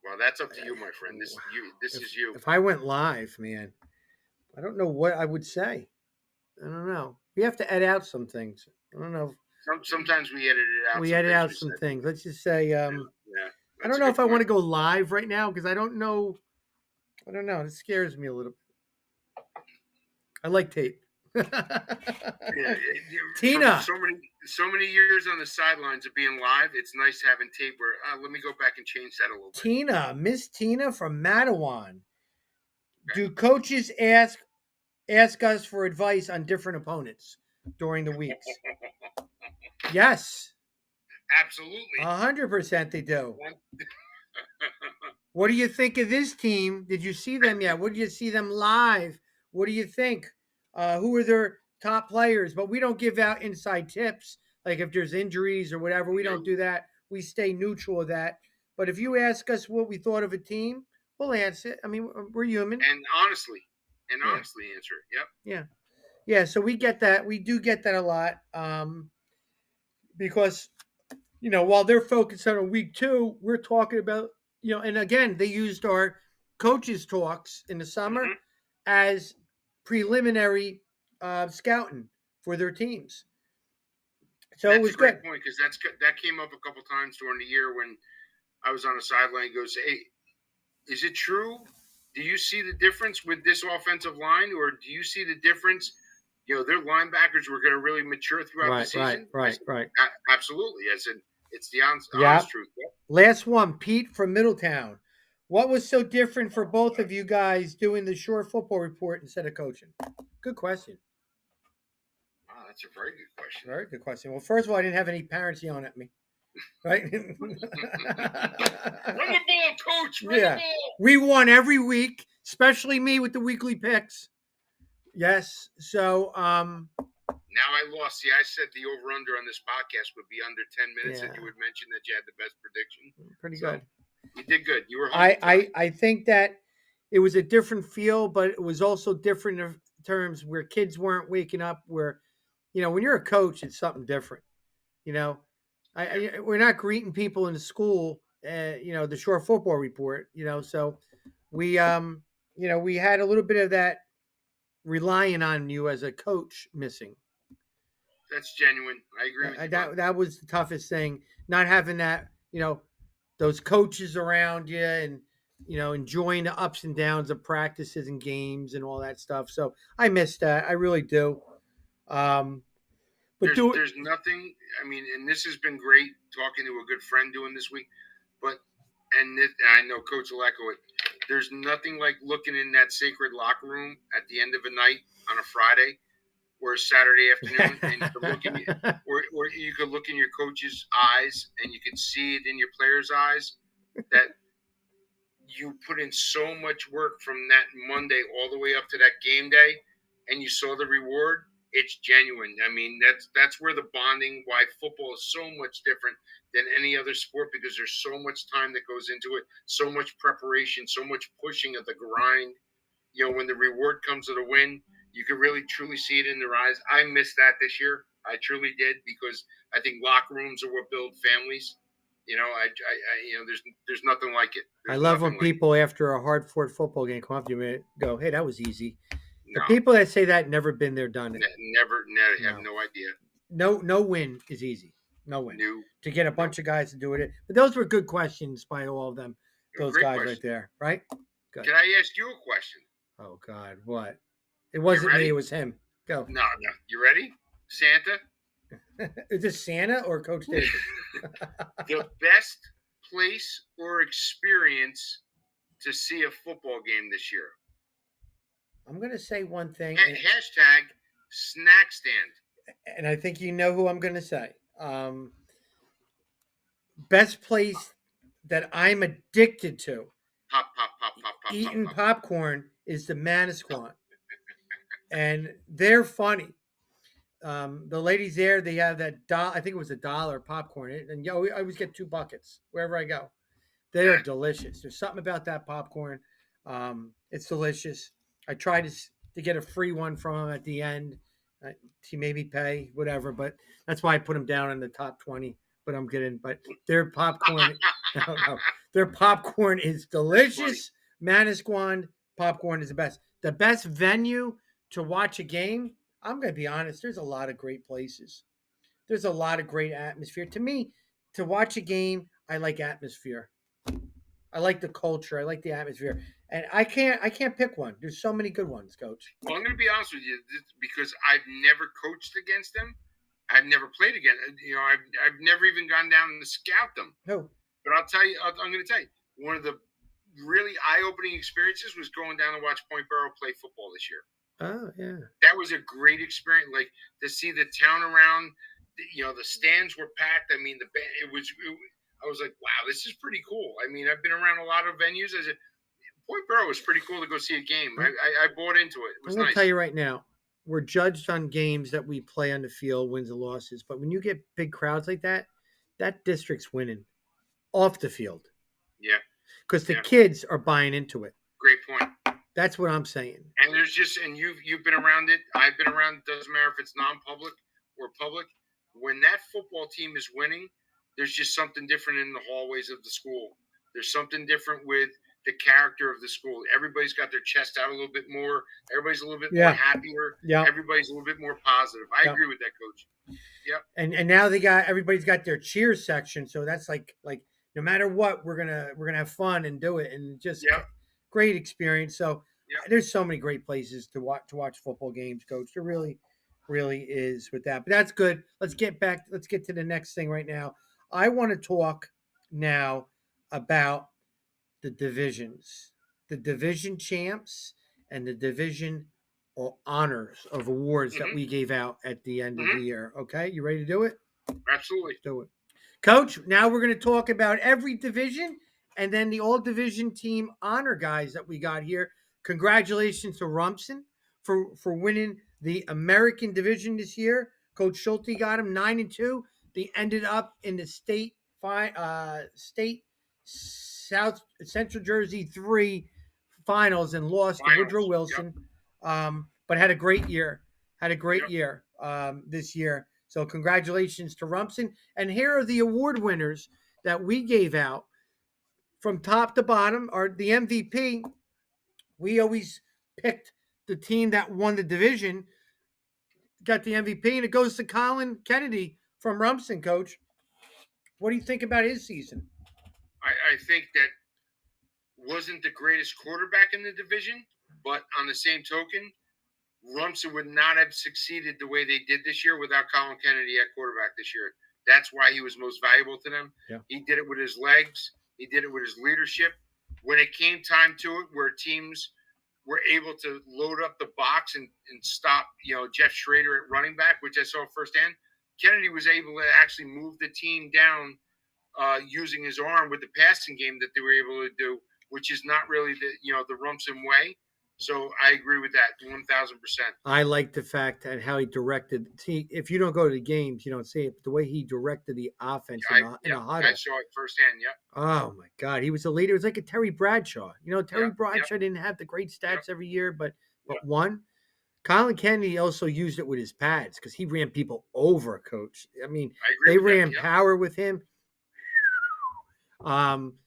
Well, that's up to you, my friend. This is you. If I went live, man, I don't know what I would say. I don't know. We have to edit out some things. I don't know. Sometimes we edit it out. We some edit things out we some said. things. Let's just say, Yeah, I don't know if I want to go live right now because I don't know. I don't know. It scares me a little. I like tape. Yeah, Tina. From so many years on the sidelines of being live, it's nice having tape where let me go back and change that a little bit. Tina, Miss Tina from Matawan. Do coaches ask us for advice on different opponents during the weeks? Yes. Absolutely. 100% they do. What do you think of this team? Did you see them yet? What did you see them live? What do you think? Who are their top players? But we don't give out inside tips. Like if there's injuries or whatever, we don't do that. We stay neutral of that. But if you ask us what we thought of a team, we'll answer it. I mean, we're human. And honestly answer it. Yep. Yeah. Yeah. So we get that. We do get that a lot. Because, while they're focused on a week 2, we're talking about, and again, they used our coaches talks in the summer as preliminary scouting for their teams. So that's it was a great good. point, because that came up a couple times during the year when I was on the sideline. He goes, "Hey, is it true? Do you see the difference with this offensive line, or do you see the difference? Their linebackers were going to really mature throughout the season." Right. Absolutely. I said, it's the honest truth. Yep. Last one, Pete from Middletown. What was so different for both of you guys doing the Shore Football Report instead of coaching? Good question. Wow, that's a very good question. Very good question. Well, first of all, I didn't have any parents yelling at me. Right? Run the ball, coach. Run the ball. We won every week, especially me with the weekly picks. Yes. So now I lost. See, I said the over-under on this podcast would be under 10 minutes, and you would mention that you had the best prediction. Pretty good. You did good. You were I think that it was a different feel, but it was also different in terms where kids weren't waking up where, when you're a coach, it's something different. We're not greeting people in the school, the Shore Football Report, so we, we had a little bit of that relying on you as a coach missing. That's genuine. I agree with you. That was the toughest thing, not having that, those coaches around you and, enjoying the ups and downs of practices and games and all that stuff. So I miss that. I really do. But there's nothing. I mean, and this has been great talking to a good friend doing this week. I know Coach will echo it. There's nothing like looking in that sacred locker room at the end of a night on a Friday or a Saturday afternoon, and you could look in your coach's eyes, and you can see it in your players' eyes that you put in so much work from that Monday all the way up to that game day, and you saw the reward. It's genuine. I mean, that's where the bonding, why football is so much different than any other sport, because there's so much time that goes into it, so much preparation, so much pushing of the grind. When the reward comes to the win, you can really truly see it in their eyes. I missed that this year. I truly did, because I think locker rooms are what build families. There's nothing like it. I love when people after a hard-fought football game come up to you and go, "Hey, that was easy." No. The people that say that never been there, done it. Never have no idea. No win is easy. No win. To get a bunch of guys to do it. But those were good questions by all of them. Those guys right there, right? Good. Can I ask you a question? Oh God, what? It wasn't me. It was him. Go. No. You ready? Santa? Is this Santa or Coach David? The best place or experience to see a football game this year? I'm going to say one thing. Hashtag snack stand. And I think you know who I'm going to say. Best place that I'm addicted to. Pop. Eating popcorn is the Manasquan. And they're funny. The ladies there, they have that I think it was $1 popcorn, and I always get 2 buckets wherever I go. They are Yeah. delicious. There's something about that popcorn. It's delicious. I tried to get a free one from him at the end. He made me pay whatever, but that's why I put him down in the top 20. But I'm kidding. But their popcorn, no, their popcorn is That's funny. delicious. Manasquan popcorn is the best. The best venue to watch a game. I'm gonna be honest. There's a lot of great places. There's a lot of great atmosphere. To me, to watch a game, I like atmosphere. I like the culture. I like the atmosphere, and I can't pick one. There's so many good ones, Coach. Well, I'm going to be honest with you because I've never coached against them. I've never played against. I've never even gone down to scout them. No. But I'll tell you, I'm going to tell you, one of the really eye-opening experiences was going down to watch Point Barrow play football this year. Oh yeah. That was a great experience. Like to see the town around, the stands were packed. I mean, I was like, wow, this is pretty cool. I mean, I've been around a lot of venues. Point Barrow was pretty cool to go see a game. I bought into it. It I'm was going to nice. tell you right now, we're judged on games that we play on the field, wins and losses. But when you get big crowds like that, that district's winning off the field Yeah, because the yeah. kids are buying into it. Great point. That's what I'm saying. And you've been around it. I've been around. It doesn't matter if it's non-public or public. When that football team is winning, there's just something different in the hallways of the school. There's something different with the character of the school. Everybody's got their chest out a little bit more. Everybody's a little bit more happier. Yeah. Everybody's a little bit more positive. I agree with that, Coach. Yep. And now everybody's got their cheers section, so that's like no matter what, we're gonna have fun and do it, and just great experience. So there's so many great places to watch football games, Coach. There really is with that. But that's good. Let's get to the next thing right now. I want to talk now about the divisions, the division champs, and the division or honors of awards that we gave out at the end of the year. Okay, you ready to do it? Absolutely. Do it. Coach, now we're going to talk about every division and then the all division team honor guys that we got here. Congratulations to Rumson for winning the American division this year. Coach Schulte got him 9-2. They ended up in the state South Central Jersey 3 finals and lost to Woodrow Wilson. But had a great year. This year. So congratulations to Rumson. And here are the award winners that we gave out from top to bottom. Are the MVP. We always picked the team that won the division, got the MVP, and it goes to Colin Kennedy from Rumson, Coach. What do you think about his season? I think that wasn't the greatest quarterback in the division, but on the same token, Rumson would not have succeeded the way they did this year without Colin Kennedy at quarterback this year. That's why he was most valuable to them. Yeah. He did it with his legs. He did it with his leadership. When it came time to it, where teams were able to load up the box and stop, Jeff Schrader at running back, which I saw firsthand, Kennedy was able to actually move the team down using his arm with the passing game that they were able to do, which is not really the Rumson way. So I agree with that 1,000%. I like the fact that how he directed. See, if you don't go to the games, you don't see it. But the way he directed the offense in a huddle. I saw it firsthand. Yeah. Oh my God, he was a leader. It was like a Terry Bradshaw. Terry Bradshaw didn't have the great stats every year, but won. Colin Kennedy also used it with his pads because he ran people over, Coach. I mean, they ran power with him.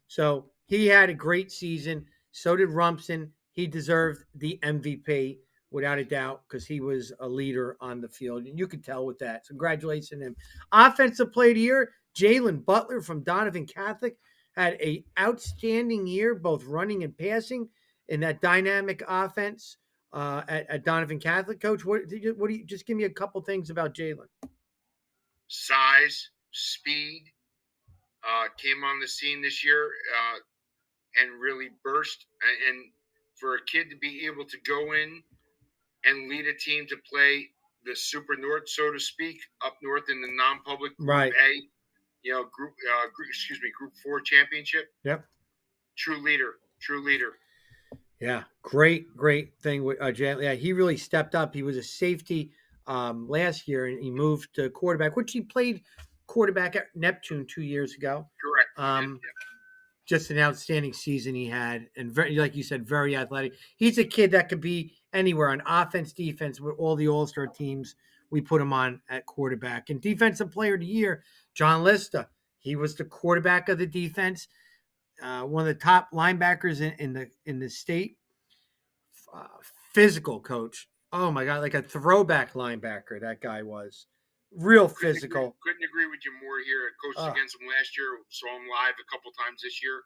So he had a great season. So did Rumson. He deserved the MVP without a doubt because he was a leader on the field. And you could tell with that. So congratulations to him. Offensive player of the year, Jalen Butler from Donovan Catholic had an outstanding year, both running and passing in that dynamic offense at Donovan Catholic. Coach, what do you just give me a couple things about Jalen? Size, speed, came on the scene this year and really burst. And for a kid to be able to go in and lead a team to play the Super North, so to speak, up north in the non-public Group A, Group 4 championship. Yep. True leader. Yeah, great thing with Jalen. Yeah, he really stepped up. He was a safety last year, and he moved to quarterback, which he played quarterback at Neptune 2 years ago. Correct. Just an outstanding season he had, and very, like you said, very athletic. He's a kid that could be anywhere on offense, defense, with all the all-star teams. We put him on at quarterback. And defensive player of the year, John Lista. He was the quarterback of the defense, one of the top linebackers in the state. Uh, Physical coach. Oh my God, like a throwback linebacker. That guy was real physical. Couldn't agree with you more here. I coached against him last year, saw him live a couple times this year.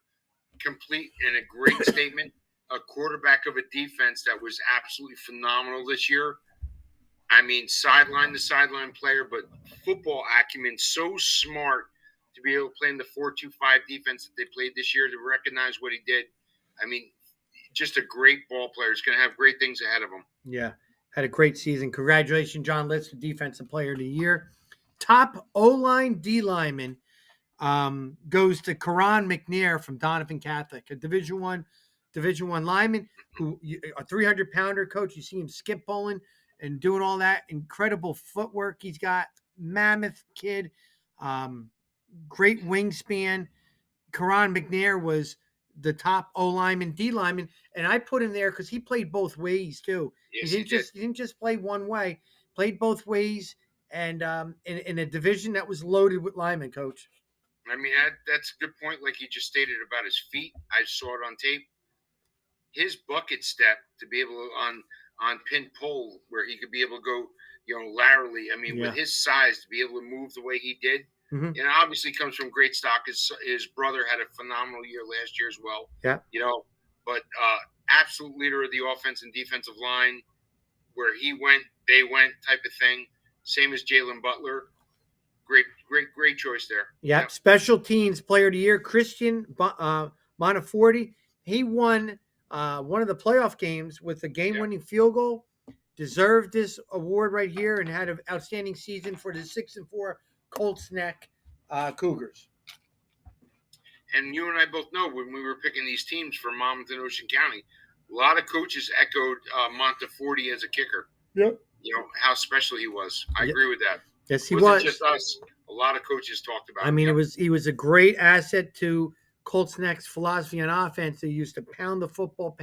Complete and a great statement. A quarterback of a defense that was absolutely phenomenal this year. I mean, sideline to sideline player, but football acumen, so smart to be able to play in the 4-2-5 defense that they played this year, to recognize what he did. I mean, just a great ball player. He's going to have great things ahead of him. Yeah, had a great season. Congratulations, John List, Defensive Player of the Year. Top O-line D lineman goes to Karan McNair from Donovan Catholic, a Division One lineman who a 300-pounder coach. You see him skip bowling and doing all that incredible footwork. He's got mammoth kid, great wingspan. Karan McNair was the top O lineman, D lineman, and I put him there because he played both ways too. Yes, he didn't just play one way, played both ways, and in a division that was loaded with linemen, coach. I mean, that's a good point. Like you just stated about his feet, I saw it on tape. His bucket step to be able to on pin pole where he could be able to go, laterally. I mean, with his size to be able to move the way he did, and obviously comes from great stock. His brother had a phenomenal year last year as well. Yeah, but absolute leader of the offense and defensive line. Where he went, they went type of thing. Same as Jalen Butler. Great choice there. Yep. Special teams player of the year, Christian Monaforti. He won one of the playoff games with a game-winning field goal. Deserved this award right here and had an outstanding season for the 6-4 Colts Neck Cougars. And you and I both know when we were picking these teams for Monmouth and Ocean County, a lot of coaches echoed Monteforti as a kicker. Yep. How special he was. I agree with that. Yes, he wasn't just us. A lot of coaches talked about him. I mean, he was a great asset to Colts Neck's philosophy on offense. They used to pound the football,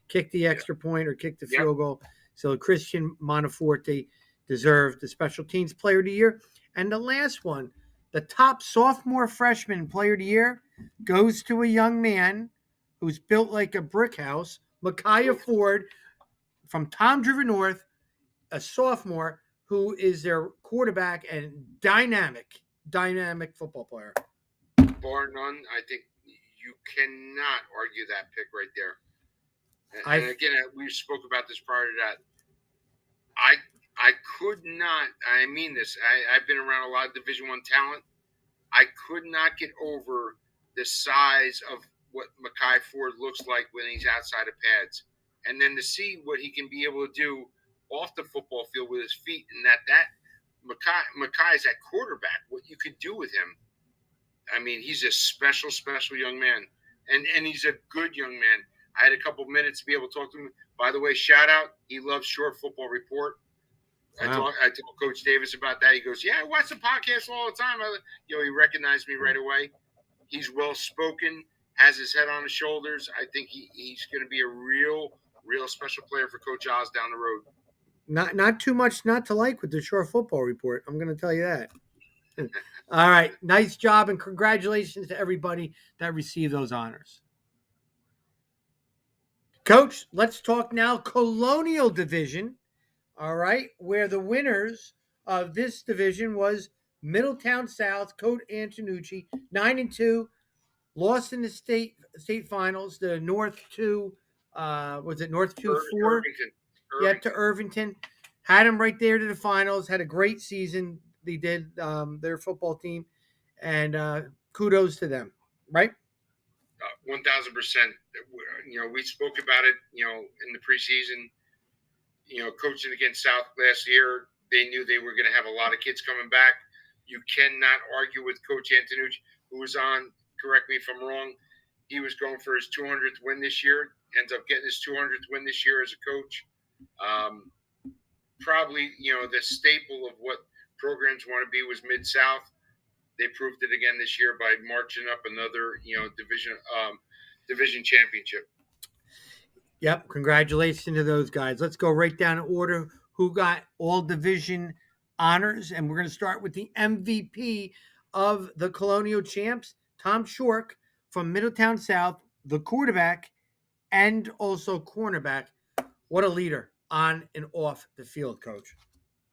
kick the extra point or kick the field goal. So Christian Monaforti deserved the special teams player of the year. And the last one, the top sophomore freshman player of the year, goes to a young man who's built like a brick house, Micaiah Ford from Tom Driven North, a sophomore who is their quarterback and dynamic football player. Bar none, I think you cannot argue that pick right there. And again, we spoke about this prior to that. I could not. I mean this. I've been around a lot of Division I talent. I could not get over the size of what Micaiah Ford looks like when he's outside of pads, and then to see what he can be able to do off the football field with his feet, and that Micaiah's at quarterback. What you could do with him. I mean, he's a special young man, and he's a good young man. I had a couple minutes to be able to talk to him. By the way, shout out. He loves Short Football Report. Wow. I told Coach Davis about that. He goes, "Yeah, I watch the podcast all the time." He recognized me right away. He's well spoken, has his head on his shoulders. I think he's going to be a real special player for Coach Oz down the road. Not too much not to like with the Short Football Report. I'm going to tell you that. All right, nice job and congratulations to everybody that received those honors. Coach, let's talk now Colonial Division. All right, where the winners of this division was Middletown South, Coach Antonucci, 9-2, lost in the state finals. The North 2, was it North 2-4? Irvington. Yeah, to Irvington. Had them right there to the finals. Had a great season. They did, their football team, and kudos to them. Right? 1,000%. We spoke about it. In the preseason. Coaching against South last year, they knew they were going to have a lot of kids coming back. You cannot argue with Coach Antonucci, who was on, correct me if I'm wrong, he was going for his 200th win this year, ends up getting his 200th win this year as a coach. probably, the staple of what programs want to be was Mid-South. They proved it again this year by marching up another, division championship. Yep. Congratulations to those guys. Let's go right down in order who got all division honors. And we're going to start with the MVP of the Colonial Champs, Tom Shork from Middletown South, the quarterback and also cornerback. What a leader on and off the field, coach.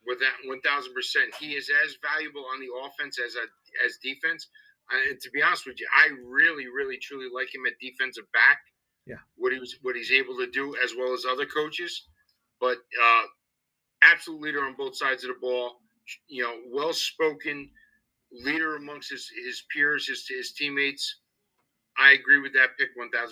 With that, 1,000%, he is as valuable on the offense as defense. And to be honest with you, I really, really, truly like him at defensive back. Yeah, what he's able to do, as well as other coaches. But absolute leader on both sides of the ball. Well spoken leader amongst his peers, his teammates. I agree with that pick 1,000%.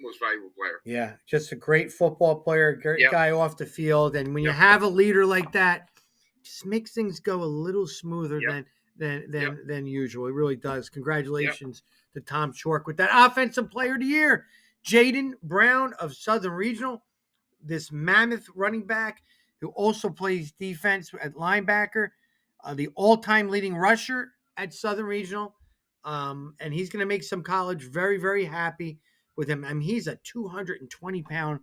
Most valuable player. Yeah, just a great football player, great guy off the field. And when you have a leader like that, it just makes things go a little smoother than usual. It really does. Congratulations to Tom Shork with that offensive player of the year. Jaden Brown of Southern Regional, this mammoth running back who also plays defense at linebacker, the all-time leading rusher at Southern Regional. And he's going to make some college very, very happy with him. I mean, he's a 220-pound.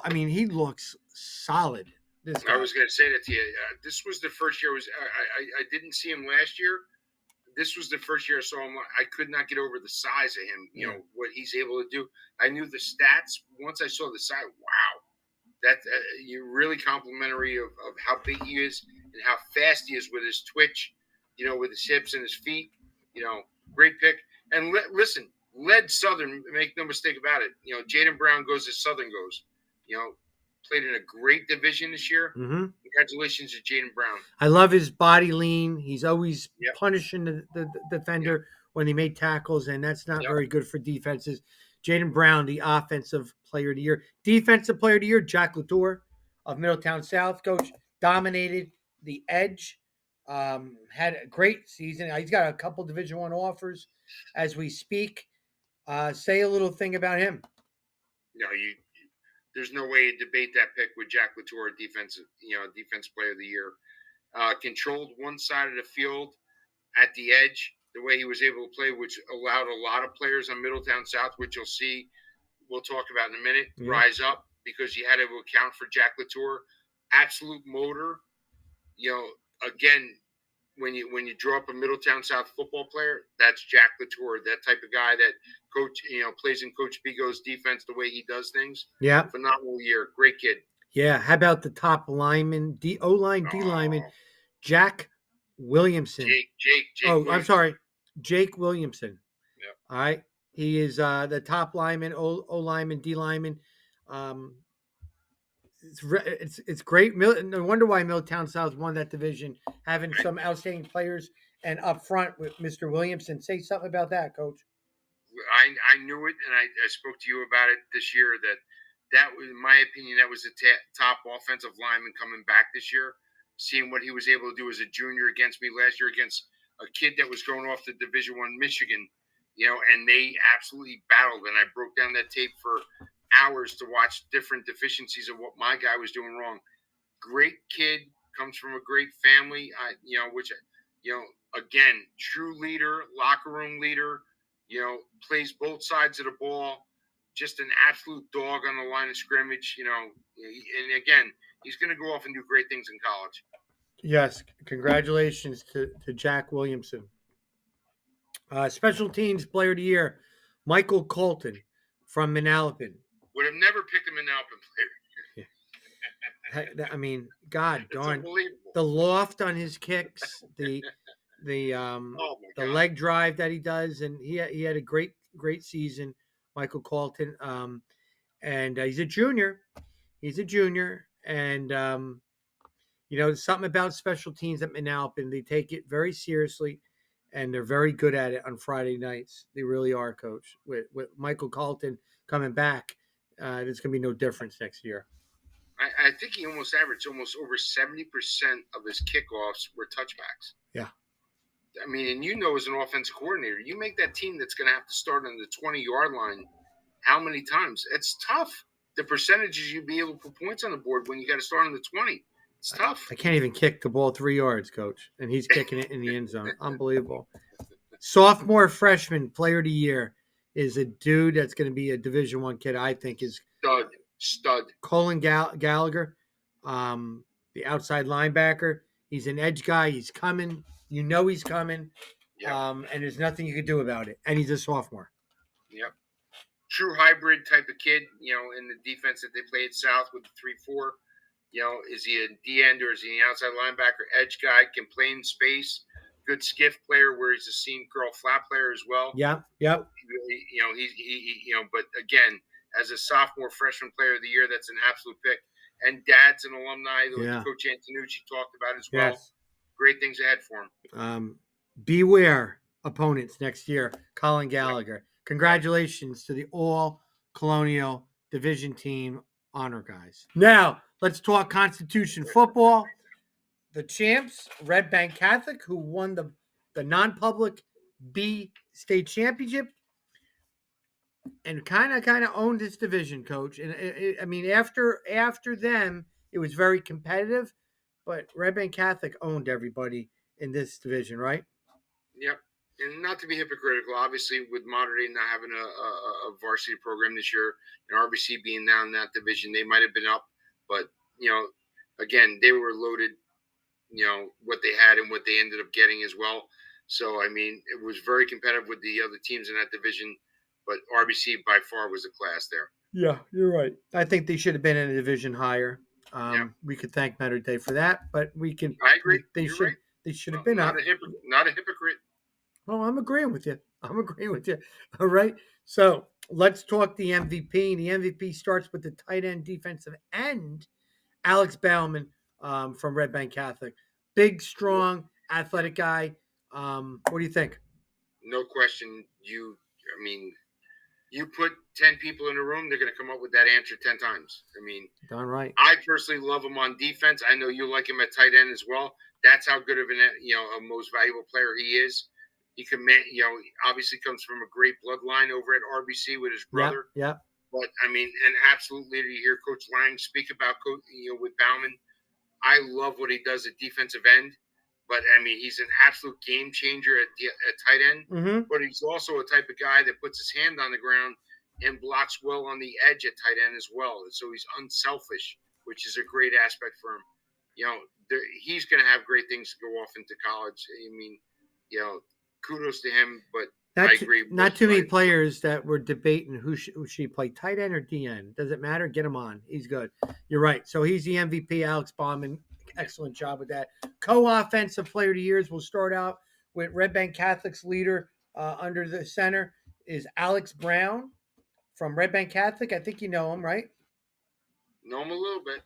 I mean, he looks solid. This guy. I was going to say that to you. This was the first year. I didn't see him last year. This was the first year I saw him. I could not get over the size of him. You know what he's able to do. I knew the stats. Once I saw the size, wow, that you're really complimentary of how big he is and how fast he is with his twitch. With his hips and his feet. Great pick. And listen, led Southern. Make no mistake about it. Jaden Brown goes as Southern goes. Played in a great division this year. Mm-hmm. Congratulations to Jaden Brown. I love his body lean. He's always punishing the defender when he made tackles, and that's not very good for defenses. Jaden Brown, the offensive player of the year. Defensive player of the year, Jack Latour of Middletown South. Coach dominated the edge. Had a great season. He's got a couple Division I offers as we speak. Say a little thing about him. There's no way to debate that pick with Jack Latour, defense player of the year. Controlled one side of the field at the edge, the way he was able to play, which allowed a lot of players on Middletown South, which we'll talk about in a minute, rise up because you had to account for Jack Latour. Absolute motor. Again, when you draw up a Middletown South football player, that's Jack Latour, that type of guy that plays in Coach Bigo's defense the way he does things. Yeah. Phenomenal year. Great kid. Yeah. How about the top lineman, O-line, D lineman, Jack Williamson? Jake. Williamson. I'm sorry. Jake Williamson. Yeah. All right. He is the top lineman, O-lineman, D lineman. It's great. No wonder why Middletown South won that division, having some outstanding players. And up front with Mr. Williamson. Say something about that, Coach. I knew it, and I spoke to you about it this year. That was, in my opinion, that was the top offensive lineman coming back this year. Seeing what he was able to do as a junior against me last year against a kid that was going off to Division I Michigan, and they absolutely battled. And I broke down that tape for hours to watch different deficiencies of what my guy was doing wrong. Great kid, comes from a great family, again, true leader, locker room leader, plays both sides of the ball, just an absolute dog on the line of scrimmage, and again, he's going to go off and do great things in college. Yes, congratulations to Jack Williamson. Special teams player of the year, Michael Colton from Manalapan. Would have never picked a Manalapan player. I mean, God darn, the loft on his kicks, the leg drive that he does, and he had a great season, Michael Colton. And he's a junior. And something about special teams at Manalapan. They take it very seriously, and they're very good at it on Friday nights. They really are, Coach. With Michael Colton coming back, there's going to be no difference next year. I think he almost averaged almost over 70% of his kickoffs were touchbacks. Yeah. I mean, and as an offensive coordinator, you make that team that's going to have to start on the 20-yard line how many times? It's tough. The percentages you'd be able to put points on the board when you got to start on the 20. It's tough. I can't even kick the ball 3 yards, coach, and he's kicking it in the end zone. Unbelievable. Sophomore freshman player of the year is a dude that's going to be a Division I kid. I think is Stud. Colin Gallagher, the outside linebacker. He's an edge guy. He's coming. You know he's coming. Yep. And there's nothing you can do about it. And he's a sophomore. Yep. True hybrid type of kid, in the defense that they play at South with the 3-4. Is he a D end or is he an outside linebacker? Edge guy, can play in space. Good skiff player where he's a seam curl flat player as well. Yep. But again, as a sophomore freshman player of the year, that's an absolute pick. And Dad's an alumni that Coach Antonucci talked about as well. Yes. Great things ahead for him. Beware opponents next year. Colin Gallagher. Right. Congratulations to the all Colonial Division team honor guys. Now, let's talk Constitution football. The champs, Red Bank Catholic, who won the non-public B state championship and kind of owned this division, coach. And after them, it was very competitive, but Red Bank Catholic owned everybody in this division, right? Yep. And not to be hypocritical, obviously, with Mater Dei not having a varsity program this year, and RBC being down in that division, they might have been up. But, again, they were loaded, what they had and what they ended up getting as well. So, it was very competitive with the other teams in that division, but RBC by far was the class there. Yeah, you're right. I think they should have been in a division higher. We could thank Mater Dei for that, but we can. I agree. They You're should. Right. They should have been not up. Not a hypocrite. Oh, I'm agreeing with you. All right. So let's talk the MVP. The MVP starts with the tight end defensive end, Alex Bauman from Red Bank Catholic. Big, strong, athletic guy. What do you think? No question. You put 10 people in a room, they're going to come up with that answer 10 times. Darn right. I personally love him on defense. I know you like him at tight end as well. That's how good of a most valuable player he is. He obviously comes from a great bloodline over at RBC with his brother. Yeah. But an absolute leader. You hear Coach Lang speak about with Bauman. I love what he does at defensive end. But he's an absolute game changer at tight end. Mm-hmm. But he's also a type of guy that puts his hand on the ground and blocks well on the edge at tight end as well. So he's unselfish, which is a great aspect for him. He's going to have great things to go off into college. Kudos to him, but I agree. Not too many players that were debating who should play tight end or DN. Does it matter? Get him on. He's good. You're right. So he's the MVP, Alex Bauman. Excellent job with that. Co-offensive player of the years. We'll start out with Red Bank Catholic's leader under the center is Alex Brown from Red Bank Catholic. I think you know him, right? Know him a little bit.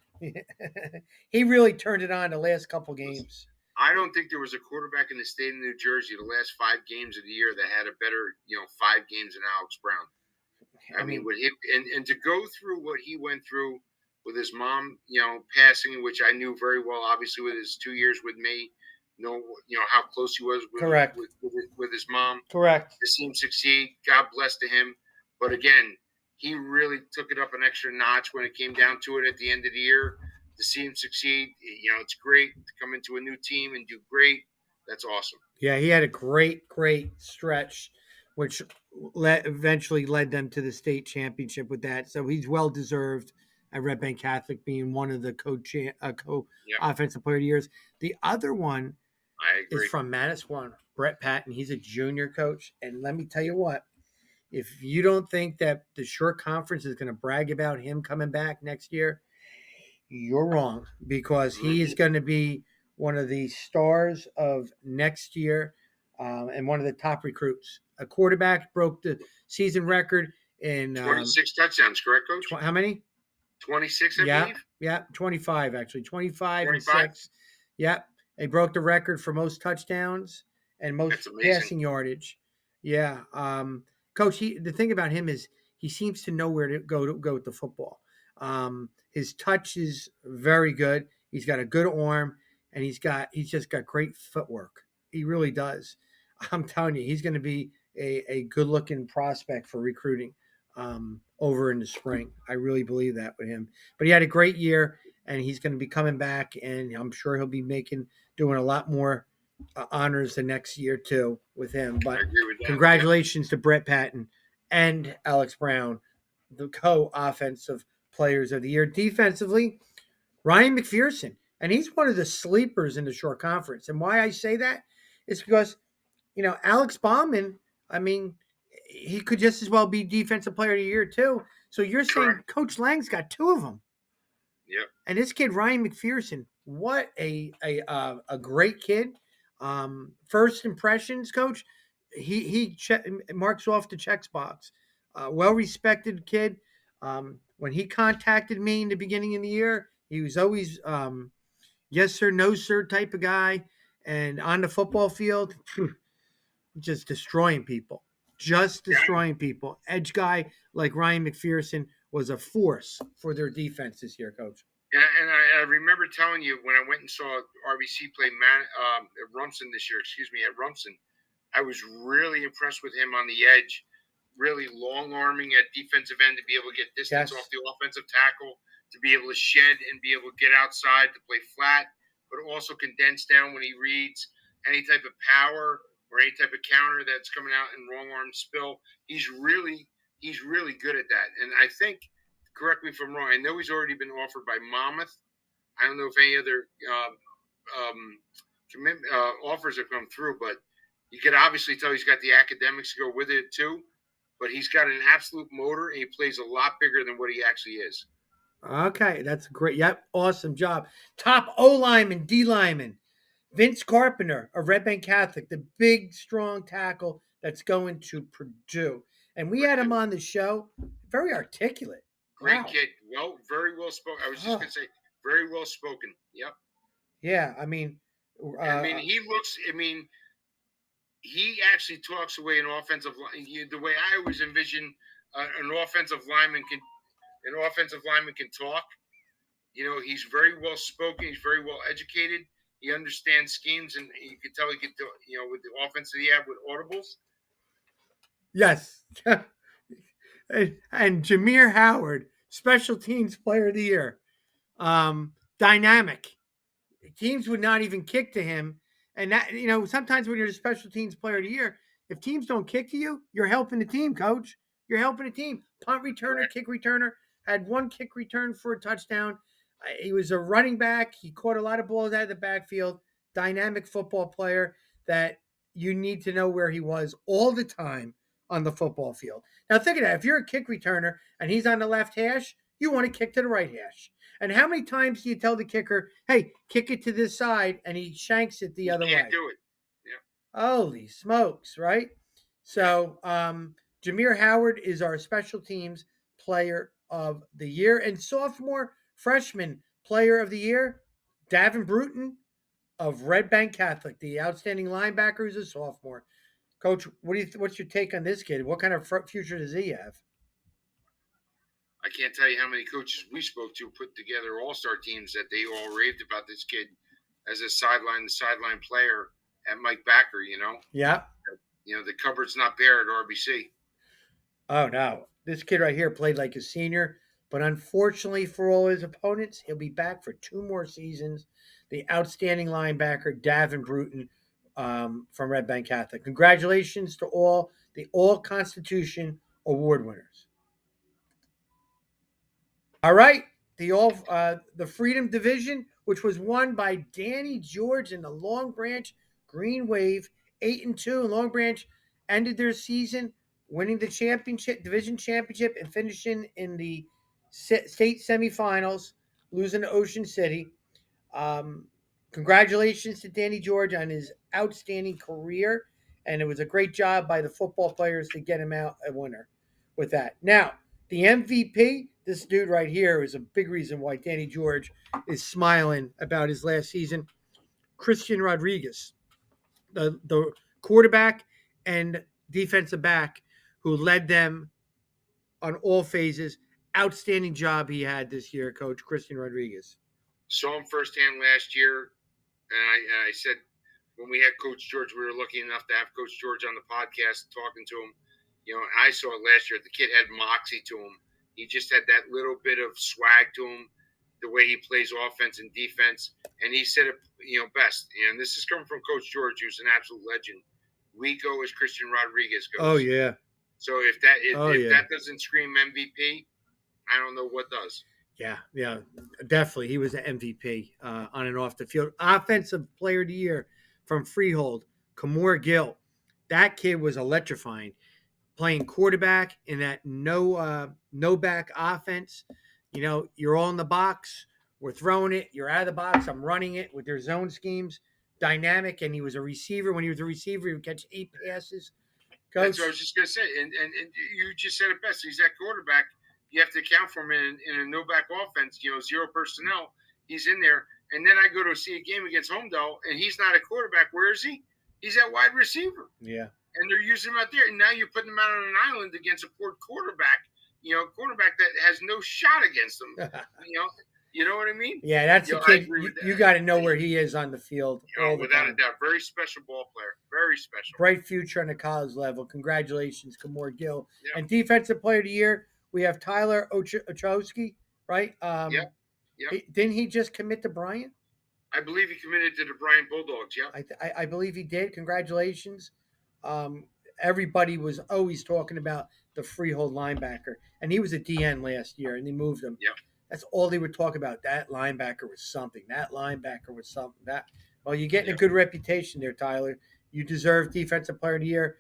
He really turned it on the last couple games. I don't think there was a quarterback in the state of New Jersey the last 5 games of the year that had a better, 5 games than Alex Brown. And to go through what he went through with his mom, passing, which I knew very well, obviously with his 2 years with me, how close he was with his mom. Correct. To see him succeed, God bless to him. But again, he really took it up an extra notch when it came down to it at the end of the year. To see him succeed, it's great to come into a new team and do great. That's awesome. Yeah, he had a great stretch, which eventually led them to the state championship with that. So he's well deserved at Red Bank Catholic being one of the offensive player of the years. The other one is from Manasquan, Brett Patton. He's a junior coach. And let me tell you what, if you don't think that the short conference is going to brag about him coming back next year, you're wrong, because he is going to be one of the stars of next year and one of the top recruits. A quarterback broke the season record in 26 touchdowns, correct, Coach? How many? 26, I believe. Yeah, 25 actually. 25 and 6. Yeah, they broke the record for most touchdowns and most passing yardage. Yeah, Coach. The thing about him is he seems to know where to go with the football. His touch is very good. He's got a good arm, and he's just got great footwork. He really does. I'm telling you, he's going to be a good-looking prospect for recruiting over in the spring. I really believe that with him. But he had a great year, and he's going to be coming back, and I'm sure he'll be doing a lot more honors the next year too with him. I But agree with that. congratulations to Brett Patton and Alex Brown, the co-offensive players of the year. Defensively, Ryan McPherson, and he's one of the sleepers in the short conference. And why I say that is because Alex Bauman. I mean, he could just as well be defensive player of the year too. So you're saying Correct. Coach Lang's got two of them. Yep. And this kid Ryan McPherson, what a great kid. First impressions, coach. He marks off the checks box. Well respected kid. When he contacted me in the beginning of the year, he was always yes sir, no sir type of guy. And on the football field, just destroying people. Just destroying people. Edge guy like Ryan McPherson was a force for their defense this year, coach. And I remember telling you when I went and saw RBC play at Rumson this year, at Rumson, I was really impressed with him on the edge, really long arming at defensive end to be able to get distance off the offensive tackle, to be able to shed and be able to get outside to play flat, but also condense down when he reads any type of power or any type of counter that's coming out in wrong arm spill. He's really good at that. And I think, correct me if I'm wrong, I know he's already been offered by Monmouth. I don't know if any other offers have come through, but you can obviously tell he's got the academics to go with it too. But he's got an absolute motor, and he plays a lot bigger than what he actually is. Okay, that's great. Yep, awesome job. Top O lineman, D lineman, Vince Carpenter of Red Bank Catholic, the big, strong tackle that's going to Purdue. And we had him on the show. Very articulate. Great kid. Well, very well spoken. I was just going to say, very well spoken. Yep. Yeah, I mean, he looks. He actually talks away an offensive line. The way I always envision an offensive lineman can talk. He's very well spoken. He's very well educated. He understands schemes, and you can tell he could do. With the offense that he had with audibles. Yes. and Jameer Howard, special teams player of the year. Dynamic. Teams would not even kick to him. And that, sometimes when you're the special teams player of the year, if teams don't kick to you, you're helping the team, coach. You're helping the team. Punt returner, right. Kick returner, had one kick return for a touchdown. He was a running back. He caught a lot of balls out of the backfield. Dynamic football player that you need to know where he was all the time on the football field. Now think of that. If you're a kick returner and he's on the left hash, you want to kick to the right hash. And how many times do you tell the kicker, hey, kick it to this side, and he shanks it the other way? Can't do it. Yeah. Holy smokes, right? So Jameer Howard is our special teams player of the year. And sophomore freshman player of the year, Davin Bruton of Red Bank Catholic, the outstanding linebacker who's a sophomore. Coach, what's your take on this kid? What kind of future does he have? I can't tell you how many coaches we spoke to put together all-star teams that they all raved about this kid as a sideline player at Mike Backer, Yeah. The cupboard's not bare at RBC. Oh, no. This kid right here played like a senior, but unfortunately for all his opponents, he'll be back for 2 more seasons. The outstanding linebacker, Davin Bruton, from Red Bank Catholic. Congratulations to all the All-Constitution Award winners. All right, the Freedom Division, which was won by Danny George and the Long Branch Green Wave, 8-2. And Long Branch ended their season winning the division championship and finishing in the state semifinals, losing to Ocean City. Congratulations to Danny George on his outstanding career, and it was a great job by the football players to get him out a winner with that. Now, the MVP, this dude right here, is a big reason why Danny George is smiling about his last season. Christian Rodriguez, the quarterback and defensive back who led them on all phases. Outstanding job he had this year, Coach Christian Rodriguez. Saw him firsthand last year, and I said when we had Coach George, we were lucky enough to have Coach George on the podcast talking to him. I saw it last year. The kid had moxie to him. He just had that little bit of swag to him. the way he plays offense and defense. And he said it, best. And this is coming from Coach George, who's an absolute legend. We go as Christian Rodriguez goes. Oh yeah. So if that doesn't scream MVP, I don't know what does. Yeah, definitely. He was an MVP on and off the field. Offensive Player of the Year from Freehold, Kamor Gill. That kid was electrifying. Playing quarterback in that no back offense. You're all in the box. We're throwing it. You're out of the box. I'm running it with their zone schemes. Dynamic, and he was a receiver. When he was a receiver, he would catch 8 passes. Coach. That's what I was just going to say. And you just said it best. He's that quarterback. You have to account for him in a no-back offense, zero personnel. He's in there. And then I go to see a game against Homedale, and he's not a quarterback. Where is he? He's at wide receiver. Yeah. And they're using him out there. And now you're putting him out on an island against a poor quarterback, quarterback that has no shot against him. You know what I mean? Yeah, that's a kid. You got to know where he is on the field. Without a doubt. Very special ball player. Very special. Bright future on the college level. Congratulations, Kamor Gill. Yeah. And Defensive Player of the Year, we have Tyler Ochowski, right? Yeah. Didn't he just commit to Bryant? I believe he committed to the Bryant Bulldogs, yeah. I believe he did. Congratulations. Everybody was always talking about the Freehold linebacker, and he was a DN last year, and they moved him. Yeah. That's all they would talk about. That linebacker was something. Well, you're getting a good reputation there, Tyler. You deserve Defensive Player of the Year.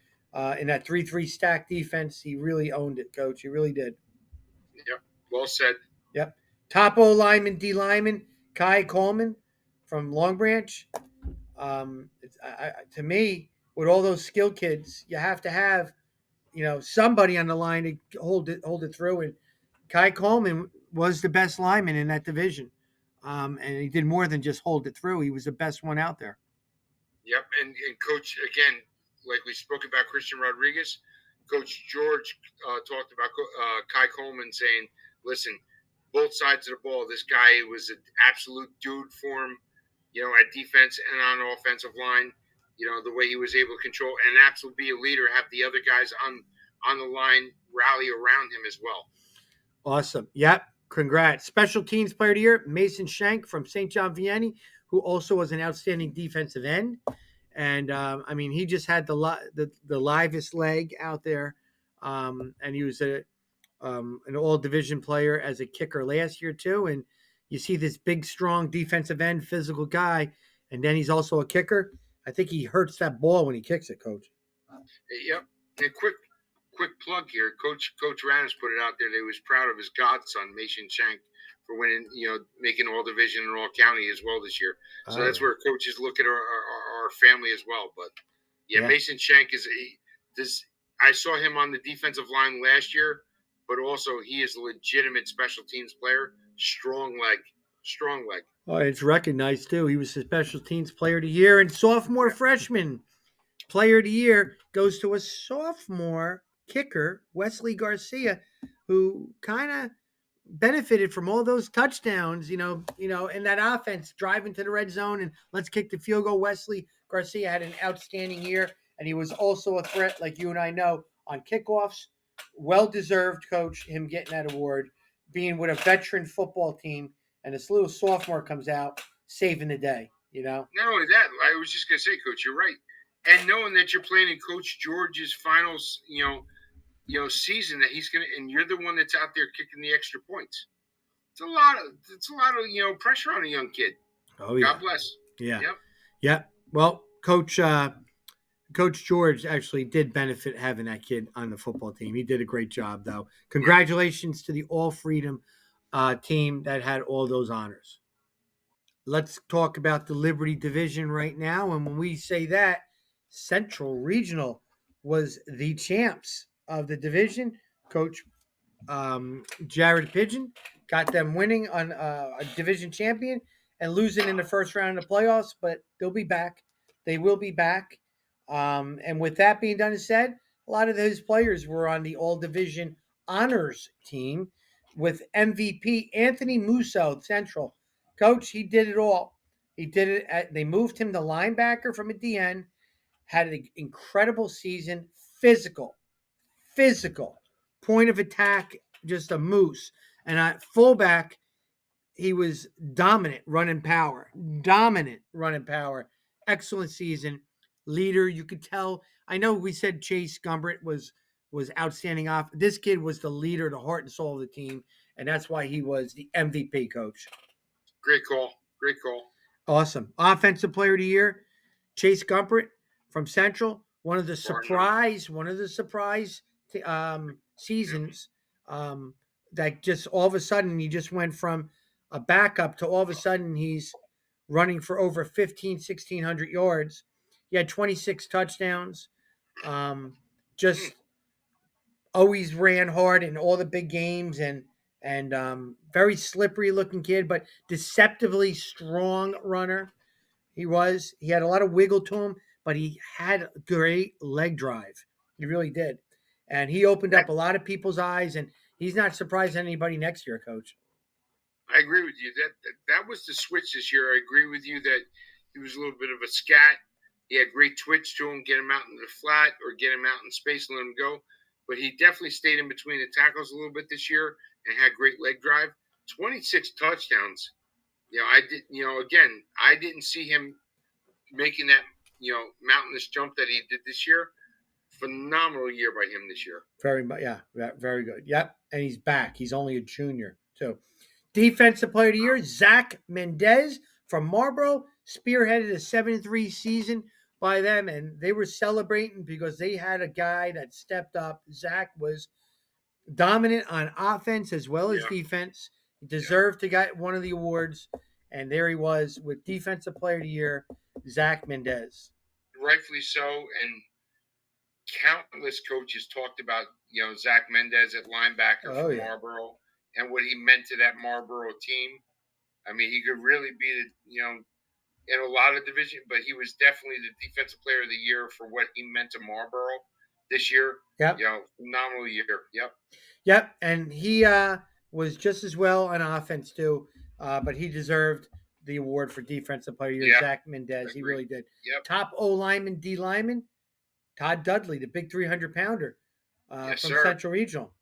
In that 3-3 stack defense, he really owned it, Coach. He really did. Yep. Well said. Yep. Top O lineman, D lineman, Kai Coleman from Long Branch. To me, with all those skill kids, you have to have, somebody on the line to hold it through. And Kai Coleman was the best lineman in that division. And he did more than just hold it through. He was the best one out there. Yep. And Coach, again, like we spoke about Christian Rodriguez, Coach George talked about Kai Coleman saying, listen, both sides of the ball, this guy was an absolute dude for him, at defense and on offensive line, the way he was able to control and absolutely be a leader, have the other guys on the line rally around him as well. Awesome. Yep. Congrats. Special Teams Player of the Year, Mason Shank from St. John Vianney, who also was an outstanding defensive end. And, he just had the livest leg out there. And he was an all-division player as a kicker last year, too. And you see this big, strong defensive end, physical guy, and then he's also a kicker. I think he hurts that ball when he kicks it, Coach. Yep. And quick plug here. Coach Rannis put it out there that he was proud of his godson, Mason Shank, for winning, making all division and all county as well this year. So that's where coaches look at our family as well. But yeah. Mason Shank I saw him on the defensive line last year, but also he is a legitimate special teams player. Strong leg. Oh, it's recognized too. He was the Special Teams Player of the Year, and sophomore freshman Player of the Year goes to a sophomore kicker, Wesley Garcia, who kind of benefited from all those touchdowns, in that offense, driving to the red zone and let's kick the field goal. Wesley Garcia had an outstanding year, and he was also a threat, like you and I know, on kickoffs. Well-deserved, Coach, him getting that award, being with a veteran football team, and this little sophomore comes out saving the day, Not only that, I was just going to say, Coach, you're right. And knowing that you're playing in Coach George's finals, season that he's going to, and you're the one that's out there kicking the extra points. It's a lot of pressure on a young kid. Oh, yeah. God bless. Yeah. Yep. Yeah. Well, Coach George actually did benefit having that kid on the football team. He did a great job, though. Congratulations to the All Freedom team that had all those honors. Let's talk about the Liberty Division right now. And when we say that, Central Regional was the champs of the division. Coach Jared Pigeon got them winning on a division champion and losing in the first round of the playoffs, but they'll be back. They will be back. And with that being done and said, a lot of those players were on the all-division honors team with MVP Anthony Musso, Central. Coach, he did it all. He did it. They moved him to linebacker from a DN, had an incredible season, physical, point of attack, just a moose. And at fullback, he was dominant running power, dominant running power. Excellent season, leader. You could tell. I know we said Chase Gumbert was outstanding off. This kid was the leader, the heart and soul of the team, and that's why he was the MVP coach. Great call. Great call. Awesome. Offensive player of the year, Chase Gumpert from Central. One of the surprise seasons that just all of a sudden he just went from a backup to all of a sudden he's running for over 1,600 yards. He had 26 touchdowns. Just always ran hard in all the big games and very slippery looking kid, but deceptively strong runner. He had a lot of wiggle to him, but he had great leg drive. He really did. And he opened up a lot of people's eyes, and he's not surprised anybody next year, coach. I agree with you. That was the switch this year. I agree with you that he was a little bit of a scat. He had great twitch to him, get him out in the flat or get him out in space and let him go. But he definitely stayed in between the tackles a little bit this year and had great leg drive. 26 touchdowns. Again, I didn't see him making that, mountainous jump that he did this year. Phenomenal year by him this year. Very good. Yep, and he's back. He's only a junior. So, defensive player of the year, Zach Mendez from Marlboro, spearheaded a 7-3 season by them, and they were celebrating because they had a guy that stepped up. Zach was dominant on offense as well as defense. He deserved to get one of the awards, and there he was with defensive player of the year, Zach Mendez. Rightfully so, and countless coaches talked about Zach Mendez at linebacker for Marlboro and what he meant to that Marlboro team. I mean, he could really be in a lot of division, but he was definitely the defensive player of the year for what he meant to Marlboro this year. Yep. Phenomenal year. Yep. And he was just as well on offense too, but he deserved the award for defensive player of the year, Zach Mendez. He really did. Yep. Top O lineman, D lineman, Todd Dudley, the big 300-pounder from Central Regional.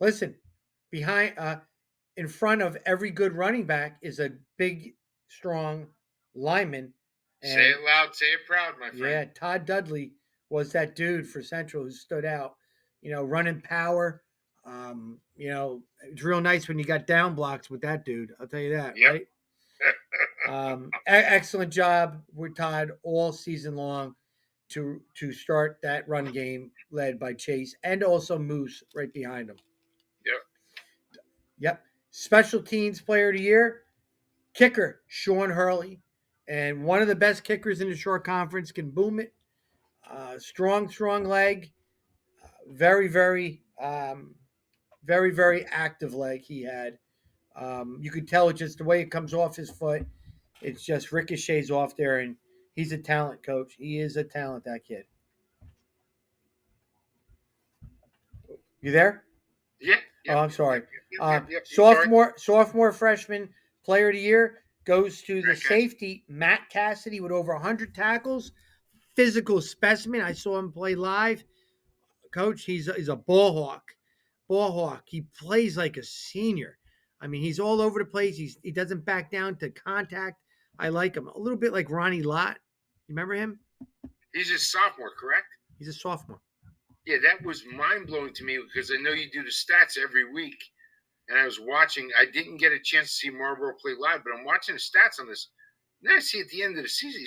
Listen, in front of every good running back is a big, strong lineman. And, say it loud, say it proud, my friend. Yeah, Todd Dudley was that dude for Central who stood out. Running power. It's real nice when you got down blocks with that dude. I'll tell you that, right? Excellent job with Todd all season long to start that run game led by Chase and also Moose right behind him. Yep. Special teams player of the year, kicker Sean Hurley, and one of the best kickers in the Shore Conference, can boom it. Strong leg. Very, very active leg he had. You could tell just the way it comes off his foot. It's just ricochets off there, and he's a talent, coach. He is a talent, that kid. You there? Yeah. Oh, I'm sorry. Sophomore freshman player of the year goes to the safety, Matt Cassidy, with over 100 tackles. Physical specimen. I saw him play live. Coach, he's a ball hawk. He plays like a senior. I mean, he's all over the place. He doesn't back down to contact. I like him. A little bit like Ronnie Lott. You remember him? He's a sophomore, correct? He's a sophomore. Yeah, that was mind-blowing to me because I know you do the stats every week. And I was watching. I didn't get a chance to see Marlboro play live, but I'm watching the stats on this. And then I see at the end of the season,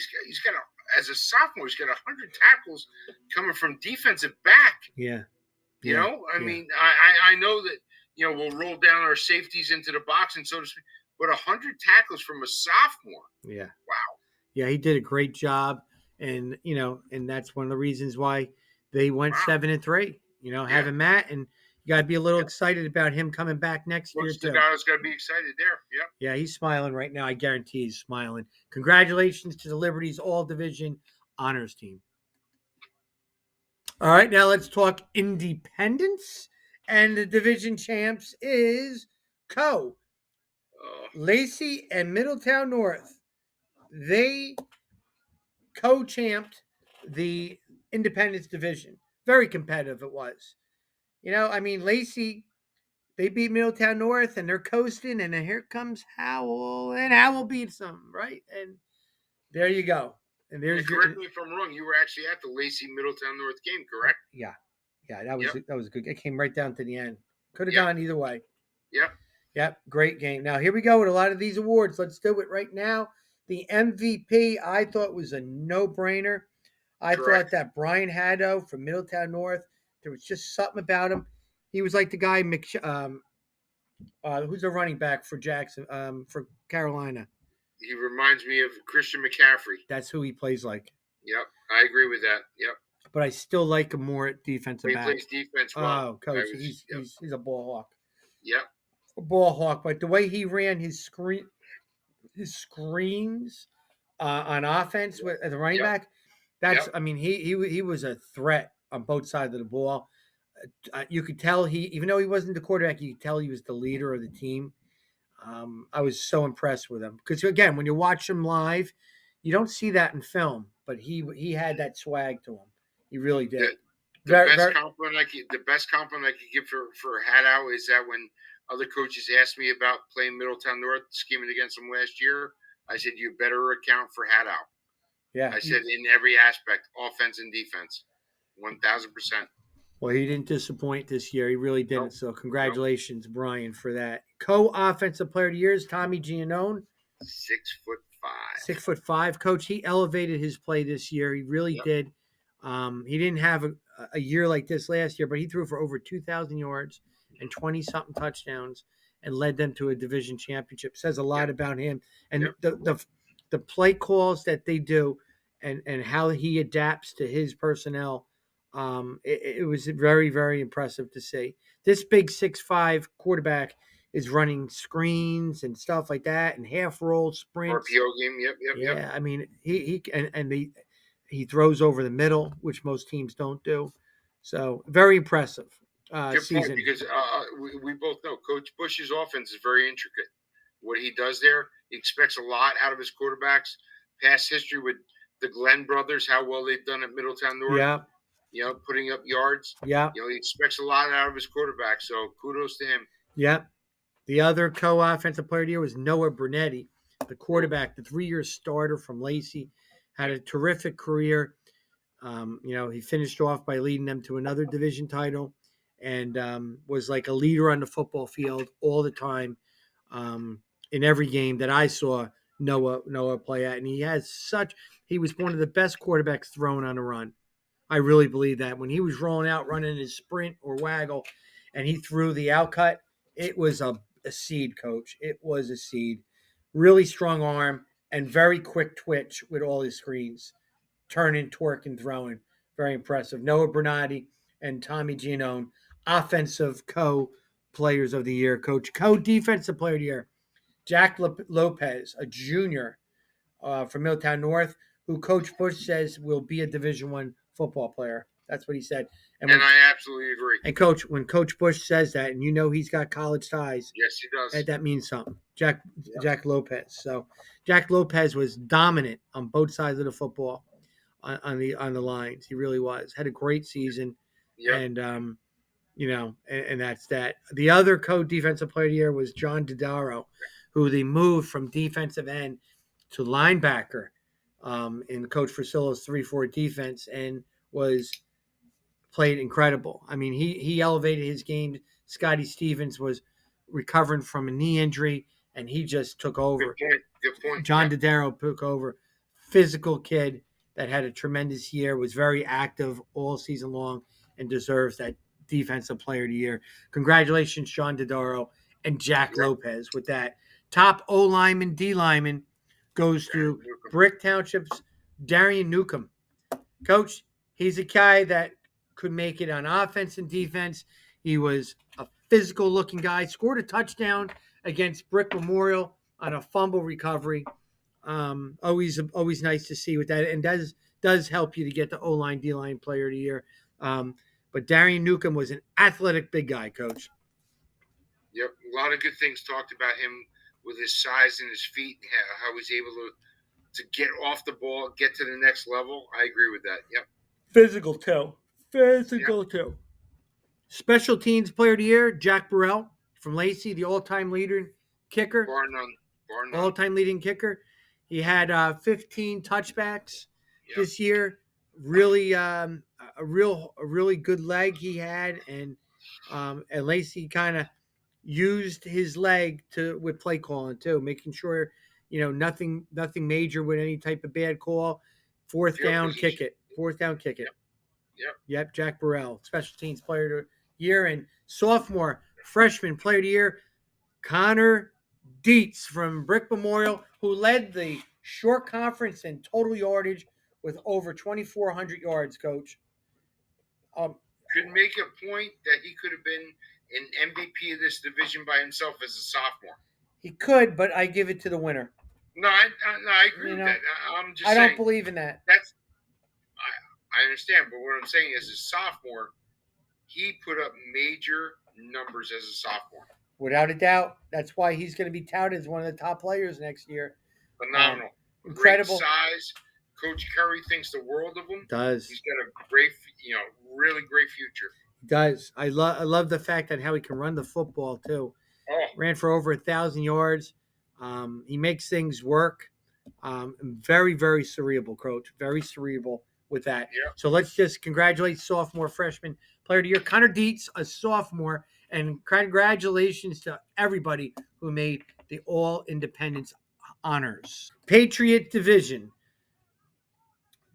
as a sophomore, he's got 100 tackles coming from defensive back. Yeah. I mean, I know that, we'll roll down our safeties into the box and so to speak, but 100 tackles from a sophomore. Yeah. Wow. Yeah, he did a great job. And, and that's one of the reasons why they went 7-3, having Matt, and you got to be a little excited about him coming back next year, too. Stadaro's got to be excited there. Yep. Yeah, he's smiling right now. I guarantee he's smiling. Congratulations to the Liberty's All-Division Honors Team. All right, now let's talk independence. And the division champs is Lacey and Middletown North. They co-champed the independence division. Very competitive it was. Lacey They beat Middletown North, and they're coasting, and then here comes Howell, and Howell beats them, right? And there you go. And And there's your correct me if I'm wrong. You were actually at the Lacey Middletown North game, correct? yeah, yeah. Yep. That was good. It came right down to the end. Could have Yep. gone either way. Yep. Yep, great game. Now here we go with a lot of these awards. Let's do it right now. The MVP I thought was a no-brainer. I thought Correct. that Brian Haddo from Middletown North, there was just something about him. He was like the guy who's a running back for Jackson, for Carolina. He reminds me of Christian McCaffrey. That's who he plays like. Yep. I agree with that. Yep. But I still like him more at defensive He back. plays defense well. Oh, coach, he's a ball hawk. Yep. A ball hawk. But the way he ran his screens on offense with as a running back, that's I mean he was a threat on both sides of the ball. You could tell even though he wasn't the quarterback, you could tell he was the leader of the team. I was so impressed with him because again, when you watch him live, you don't see that in film, but he had that swag to him. He really did. The best compliment I could give for Haddow is that when other coaches asked me about playing Middletown North, scheming against them last year, I said you better account for Haddow. Yeah, I said in every aspect, offense and defense, 1,000%. Well, he didn't disappoint this year. He really didn't. Nope. So congratulations, nope. Brian, for that. Co-offensive player of the year is Tommy Giannone. 6'5". 6'5". Coach, he elevated his play this year. He really did. He didn't have a year like this last year, but he threw for over 2,000 yards and 20-something touchdowns and led them to a division championship. Says a lot about him. And the play calls that they do and how he adapts to his personnel, it was very, very impressive to see. This big 6'5" quarterback is running screens and stuff like that and half roll sprints. RPO game, yep. I mean, he throws over the middle, which most teams don't do. So very impressive season. Point, because we both know Coach Bush's offense is very intricate. What he does there, he expects a lot out of his quarterbacks. Past history with the Glenn brothers, how well they've done at Middletown North. Yeah. Putting up yards. Yeah. He expects a lot out of his quarterback. So kudos to him. Yeah. The other co-offensive player of the year was Noah Brunetti, the quarterback, the 3-year starter from Lacey, had a terrific career. He finished off by leading them to another division title and was like a leader on the football field all the time in every game that I saw Noah play at. And he was one of the best quarterbacks thrown on a run. I really believe that. When he was rolling out, running his sprint or waggle, and he threw the outcut, it was a seed, Coach. It was a seed. Really strong arm and very quick twitch with all his screens. Turning, twerking, throwing. Very impressive. Noah Bernardi and Tommy Giannone, offensive co-players of the year. Coach, co-defensive player of the year, Jack Lopez, a junior from Middletown North, who Coach Bush says will be a Division I football player. That's what he said. And I absolutely agree. And Coach, when Coach Bush says that, and he's got college ties, yes, he does. That means something. Jack Lopez. So Jack Lopez was dominant on both sides of the football on the lines. He really was. Had a great season. Yep. And and that's that. The other co-defensive player of the year was John Dodaro, who they moved from defensive end to linebacker in Coach Frasilo's 3-4 defense and played incredible. I mean, he elevated his game. Scotty Stevens was recovering from a knee injury, and he just took over. Good point. John Dodaro took over. Physical kid that had a tremendous year, was very active all season long, and deserves that defensive player of the year. Congratulations, John Dodaro and Jack Lopez with that. Top O lineman, D lineman goes to Brick Township's Darian Newcomb. Coach, he's a guy that could make it on offense and defense. He was a physical looking guy, scored a touchdown against Brick Memorial on a fumble recovery. Always nice to see with that, and does help you to get the O-line, D-line player of the year. But Darian Newcomb was an athletic big guy, Coach. Yep, a lot of good things talked about him with his size and his feet, how he's able to get off the ball, get to the next level. I agree with that. Yep. Physical too. Special teams player of the year, Jack Burrell, from Lacey, the all-time leader kicker. Bar none. Bar none. All-time leading kicker. He had 15 touchbacks Yep. this year. Really, a really good leg he had, and Lacey kind of used his leg with play calling too, making sure nothing major with any type of bad call. Fourth Field down, position. kick it. Fourth down, kick it. Yep. Jack Burrell, special teams player of the year, and sophomore freshman player of the year, Connor Dietz from Brick Memorial, who led the short conference in total yardage with over 2,400 yards, Coach. Could make a point that he could have been an MVP of this division by himself as a sophomore. He could, but I give it to the winner. No, I agree with that. I'm just saying. I don't believe in that. I understand, but what I'm saying is, as a sophomore, he put up major numbers as a sophomore. Without a doubt. That's why he's going to be touted as one of the top players next year. Phenomenal. Incredible. Great size. Coach Curry thinks the world of him. Does. He's got a great, really great future. He does. I love the fact that how he can run the football too. Oh. Ran for over 1,000 yards. He makes things work. Very, very cerebral, Coach. Very cerebral with that. Yeah. So let's just congratulate sophomore freshman player of the year, Connor Dietz, a sophomore, and congratulations to everybody who made the All-Independence honors. Patriot Division.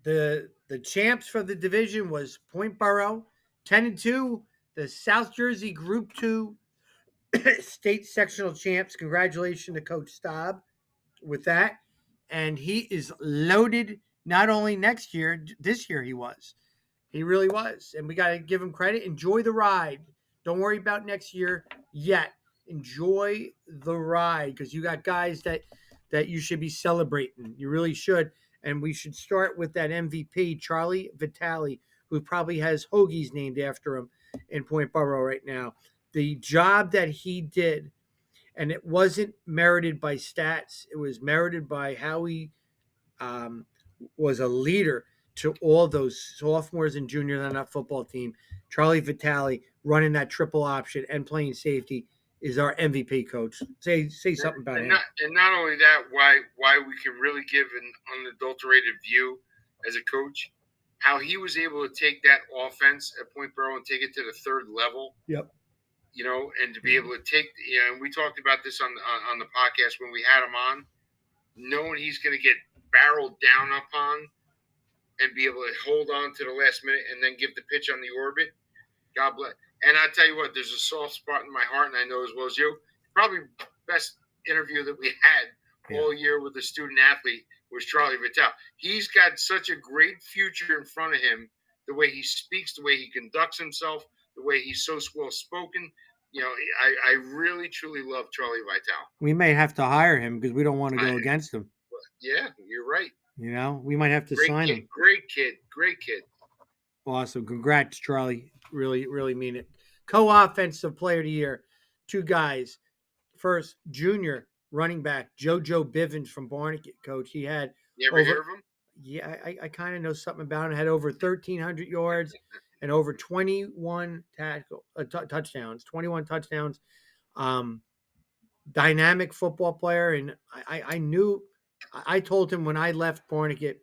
The champs for the division was Point Borough, 10-2. The South Jersey Group 2 state sectional champs. Congratulations to Coach Staub with that. And he is loaded not only next year, this year he was. He really was. And we got to give him credit. Enjoy the ride. Don't worry about next year yet. Enjoy the ride because you got guys that you should be celebrating. You really should. And we should start with that MVP, Charlie Vitale, who probably has hoagies named after him in Point Borough right now. The job that he did, and it wasn't merited by stats. It was merited by how he was a leader to all those sophomores and juniors on that football team. Charlie Vitale running that triple option and playing safety is our MVP, Coach. Say something about him. And not only that, why we can really give an unadulterated view as a coach, how he was able to take that offense at Point Borough and take it to the third level. Yep. And to be able to take, and we talked about this on the podcast when we had him on, knowing he's going to get barreled down upon and be able to hold on to the last minute and then give the pitch on the orbit. God bless. And I tell you what, there's a soft spot in my heart, and I know as well as you. Probably best interview that we had all year with the student athlete was Charlie Vitale. He's got such a great future in front of him. The way he speaks, the way he conducts himself, the way he's so well spoken. I really truly love Charlie Vitale. We may have to hire him because we don't want to go against him. Yeah, you're right. We might have to sign him. Great kid. Awesome. Congrats, Charlie. Really, really mean it. Co-offensive player of the year. Two guys. First, junior running back, JoJo Bivens from Barnegat, Coach. He had You ever hear of him? Yeah, I kind of know something about him. Had over 1,300 yards and over 21 touchdowns. 21 touchdowns. Dynamic football player. And I told him when I left Barnegat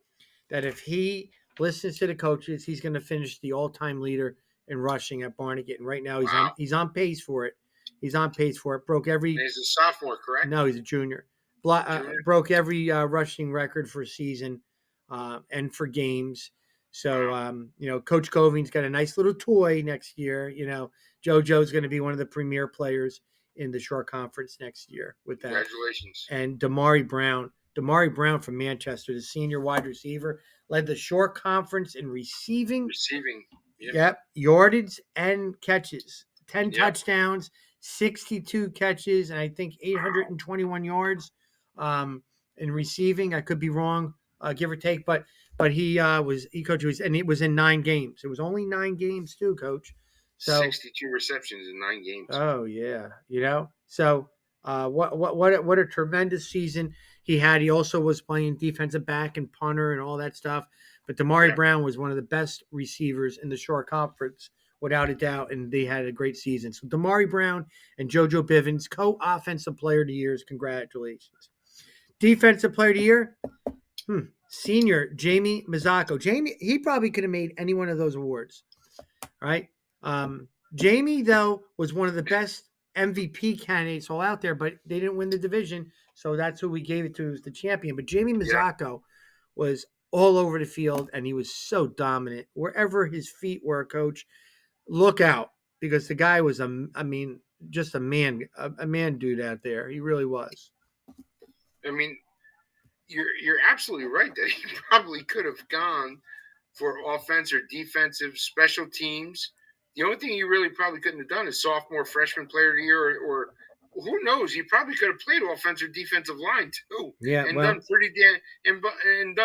that if he listens to the coaches, he's going to finish the all-time leader in rushing at Barnegat. And right now he's on pace for it. He's on pace for it. Broke every. And he's a sophomore, correct? No, he's a junior. Broke every rushing record for season and for games. So Coach Coving's got a nice little toy next year. JoJo's going to be one of the premier players in the short conference next year with that. Congratulations. And Damari Brown from Manchester, the senior wide receiver, led the short conference in receiving. Yep. Yardage and catches. 10 touchdowns, 62 catches, and I think 821 yards in receiving. I could be wrong, give or take, but he coached, and it was in 9 games. It was only 9 games too, Coach. So 62 receptions in 9 games. Oh yeah, So what a tremendous season he had. He also was playing defensive back and punter and all that stuff. But Damari Brown was one of the best receivers in the short conference without a doubt, and they had a great season. So Damari Brown and JoJo Bivens, co-offensive player of the years. Congratulations. Defensive player of the year, senior Jamie Mazzocco. Jamie, he probably could have made any one of those awards, right? Jamie, though, was one of the best MVP candidates all out there, but they didn't win the division, so that's who we gave it to as the champion. But Jamie Mazzocco was all over the field, and he was so dominant. Wherever his feet were, Coach, look out, because the guy was, just a man dude out there. He really was. I mean, you're absolutely right that he probably could have gone for offense or defensive special teams. The only thing he really probably couldn't have done is sophomore, freshman player of the year, or who knows? He probably could have played offense or defensive line too, and done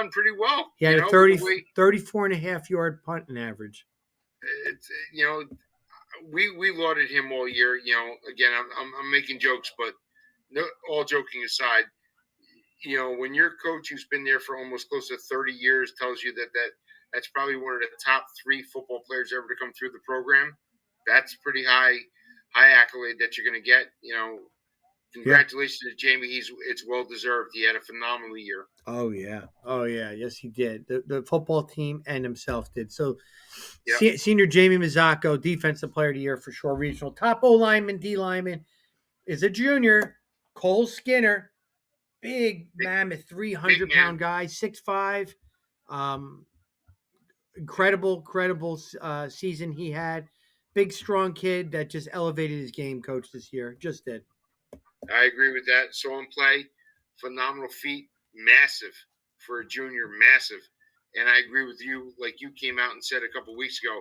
pretty well. He had a 34.5-yard punting average. It's, we lauded him all year. Again, I'm making jokes, but no, all joking aside, when your coach who's been there for almost close to 30 years tells you that's probably one of the top 3 football players ever to come through the program, that's pretty high accolade that you're going to get. Congratulations to Jamie. It's well deserved. He had a phenomenal year. Oh yeah, yes he did. The football team and himself did. So, senior Jamie Mazzocco, defensive player of the year for sure. Regional top O lineman, D lineman is a junior. Cole Skinner, big mammoth, 300-pound guy, 6'5". Incredible season he had. Big, strong kid that just elevated his game, Coach, this year. Just did. I agree with that. Saw him play. Phenomenal feet. Massive for a junior. Massive. And I agree with you. Like you came out and said a couple weeks ago,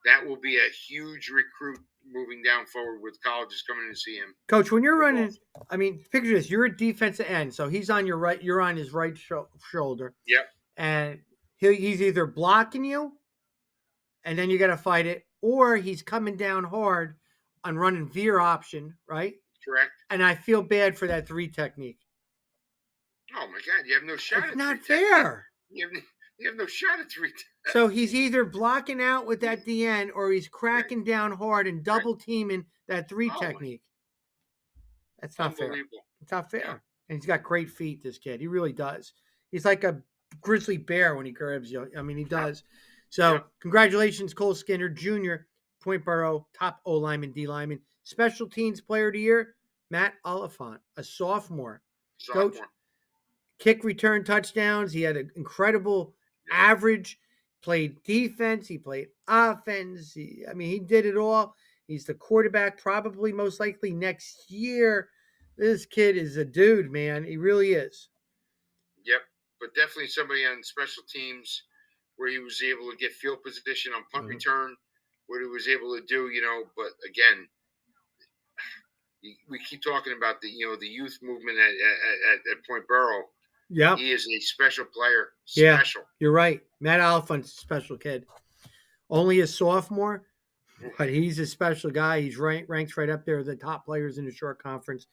that will be a huge recruit moving down forward with colleges coming to see him. Coach, when you're running, picture this. You're a defensive end. So he's on your right. You're on his right shoulder. Yep. And he's either blocking you, and then you got to fight it, or he's coming down hard on running veer option, right? Correct. And I feel bad for that 3 technique. Oh my God, you have no shot. It's not fair. You have no shot at 3. So he's either blocking out with that DN, or he's cracking down hard and double teaming that 3 technique. That's not fair. It's not fair. Yeah. And he's got great feet, this kid. He really does. He's like a grizzly bear when he grabs you. He does. So congratulations, Cole Skinner, Jr., Point Borough, top O lineman, D lineman. Special teams player of the year, Matt Oliphant, a sophomore. Coach, kick return touchdowns. He had an incredible average. Played defense. He played offense. He did it all. He's the quarterback probably most likely next year. This kid is a dude, man. He really is. Yep, but definitely somebody on special teams where he was able to get field position on punt return, what he was able to do, but again, we keep talking about the youth movement at Point Borough. Yeah, he is a special player. Special. Yeah, you're right. Matt Oliphant's a special kid. Only a sophomore, but he's a special guy. He's ranked right up there with the top players in the short conference.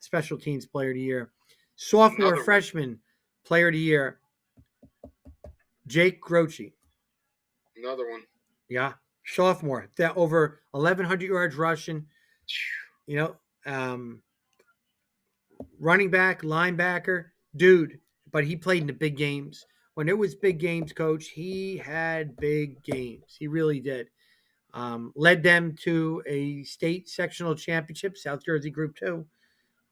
Special teams player of the year. Sophomore freshman player of the year, Jake Groce. Another one. Yeah, sophomore. That over 1,100 yards rushing. Running back, linebacker, dude. But he played in the big games. When it was big games, Coach, he had big games. He really did. Led them to a state sectional championship, South Jersey Group 2.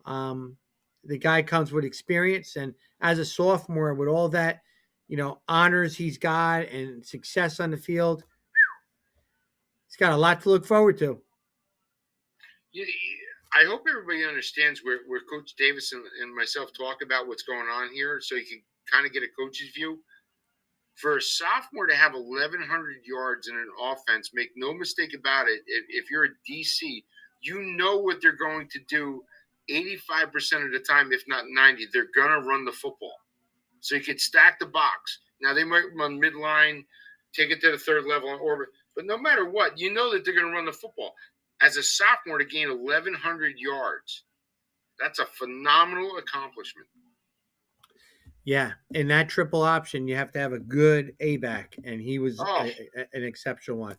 The guy comes with experience, and as a sophomore, with all that, honors he's got and success on the field, he's got a lot to look forward to. I hope everybody understands where Coach Davis and myself talk about what's going on here, so you can kind of get a coach's view. For a sophomore to have 1,100 yards in an offense, make no mistake about it, if you're a DC, you know what they're going to do 85% of the time, if not 90%. They're going to run the football. So you could stack the box. Now, they might run midline, take it to the third level on orbit. But no matter what, you know that they're going to run the football. As a sophomore, to gain 1,100 yards, that's a phenomenal accomplishment. Yeah, in that triple option, you have to have a good A-back, and he was an exceptional one.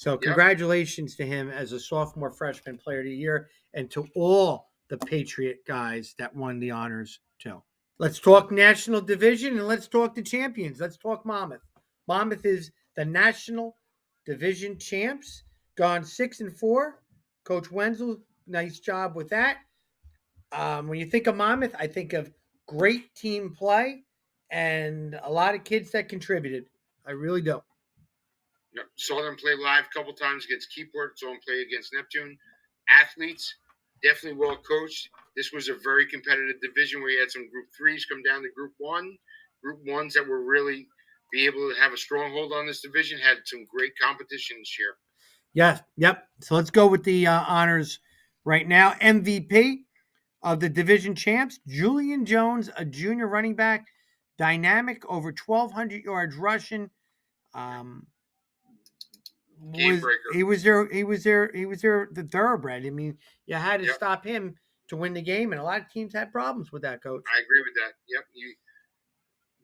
So congratulations to him as a sophomore freshman player of the year, and to all the Patriot guys that won the honors too. Let's talk national division and let's talk the champions. Let's talk Monmouth. Monmouth is the national division champs, gone 6-4. Coach Wenzel, nice job with that. When you think of Monmouth, I think of great team play and a lot of kids that contributed. I really do. Yep. Saw them play live a couple times against Keyport. Saw them play against Neptune. Athletes, definitely well coached. This was a very competitive division where you had some Group 3s come down to Group 1. Group 1s that were really be able to have a stronghold on this division had some great competition this year. Yes, yep. So let's go with the honors right now. MVP of the division champs, Julian Jones, a junior running back, dynamic, over 1,200 yards rushing. Game breaker. He was the thoroughbred. I mean, you had to stop him to win the game, and a lot of teams had problems with that, Coach. I agree with that. Yep.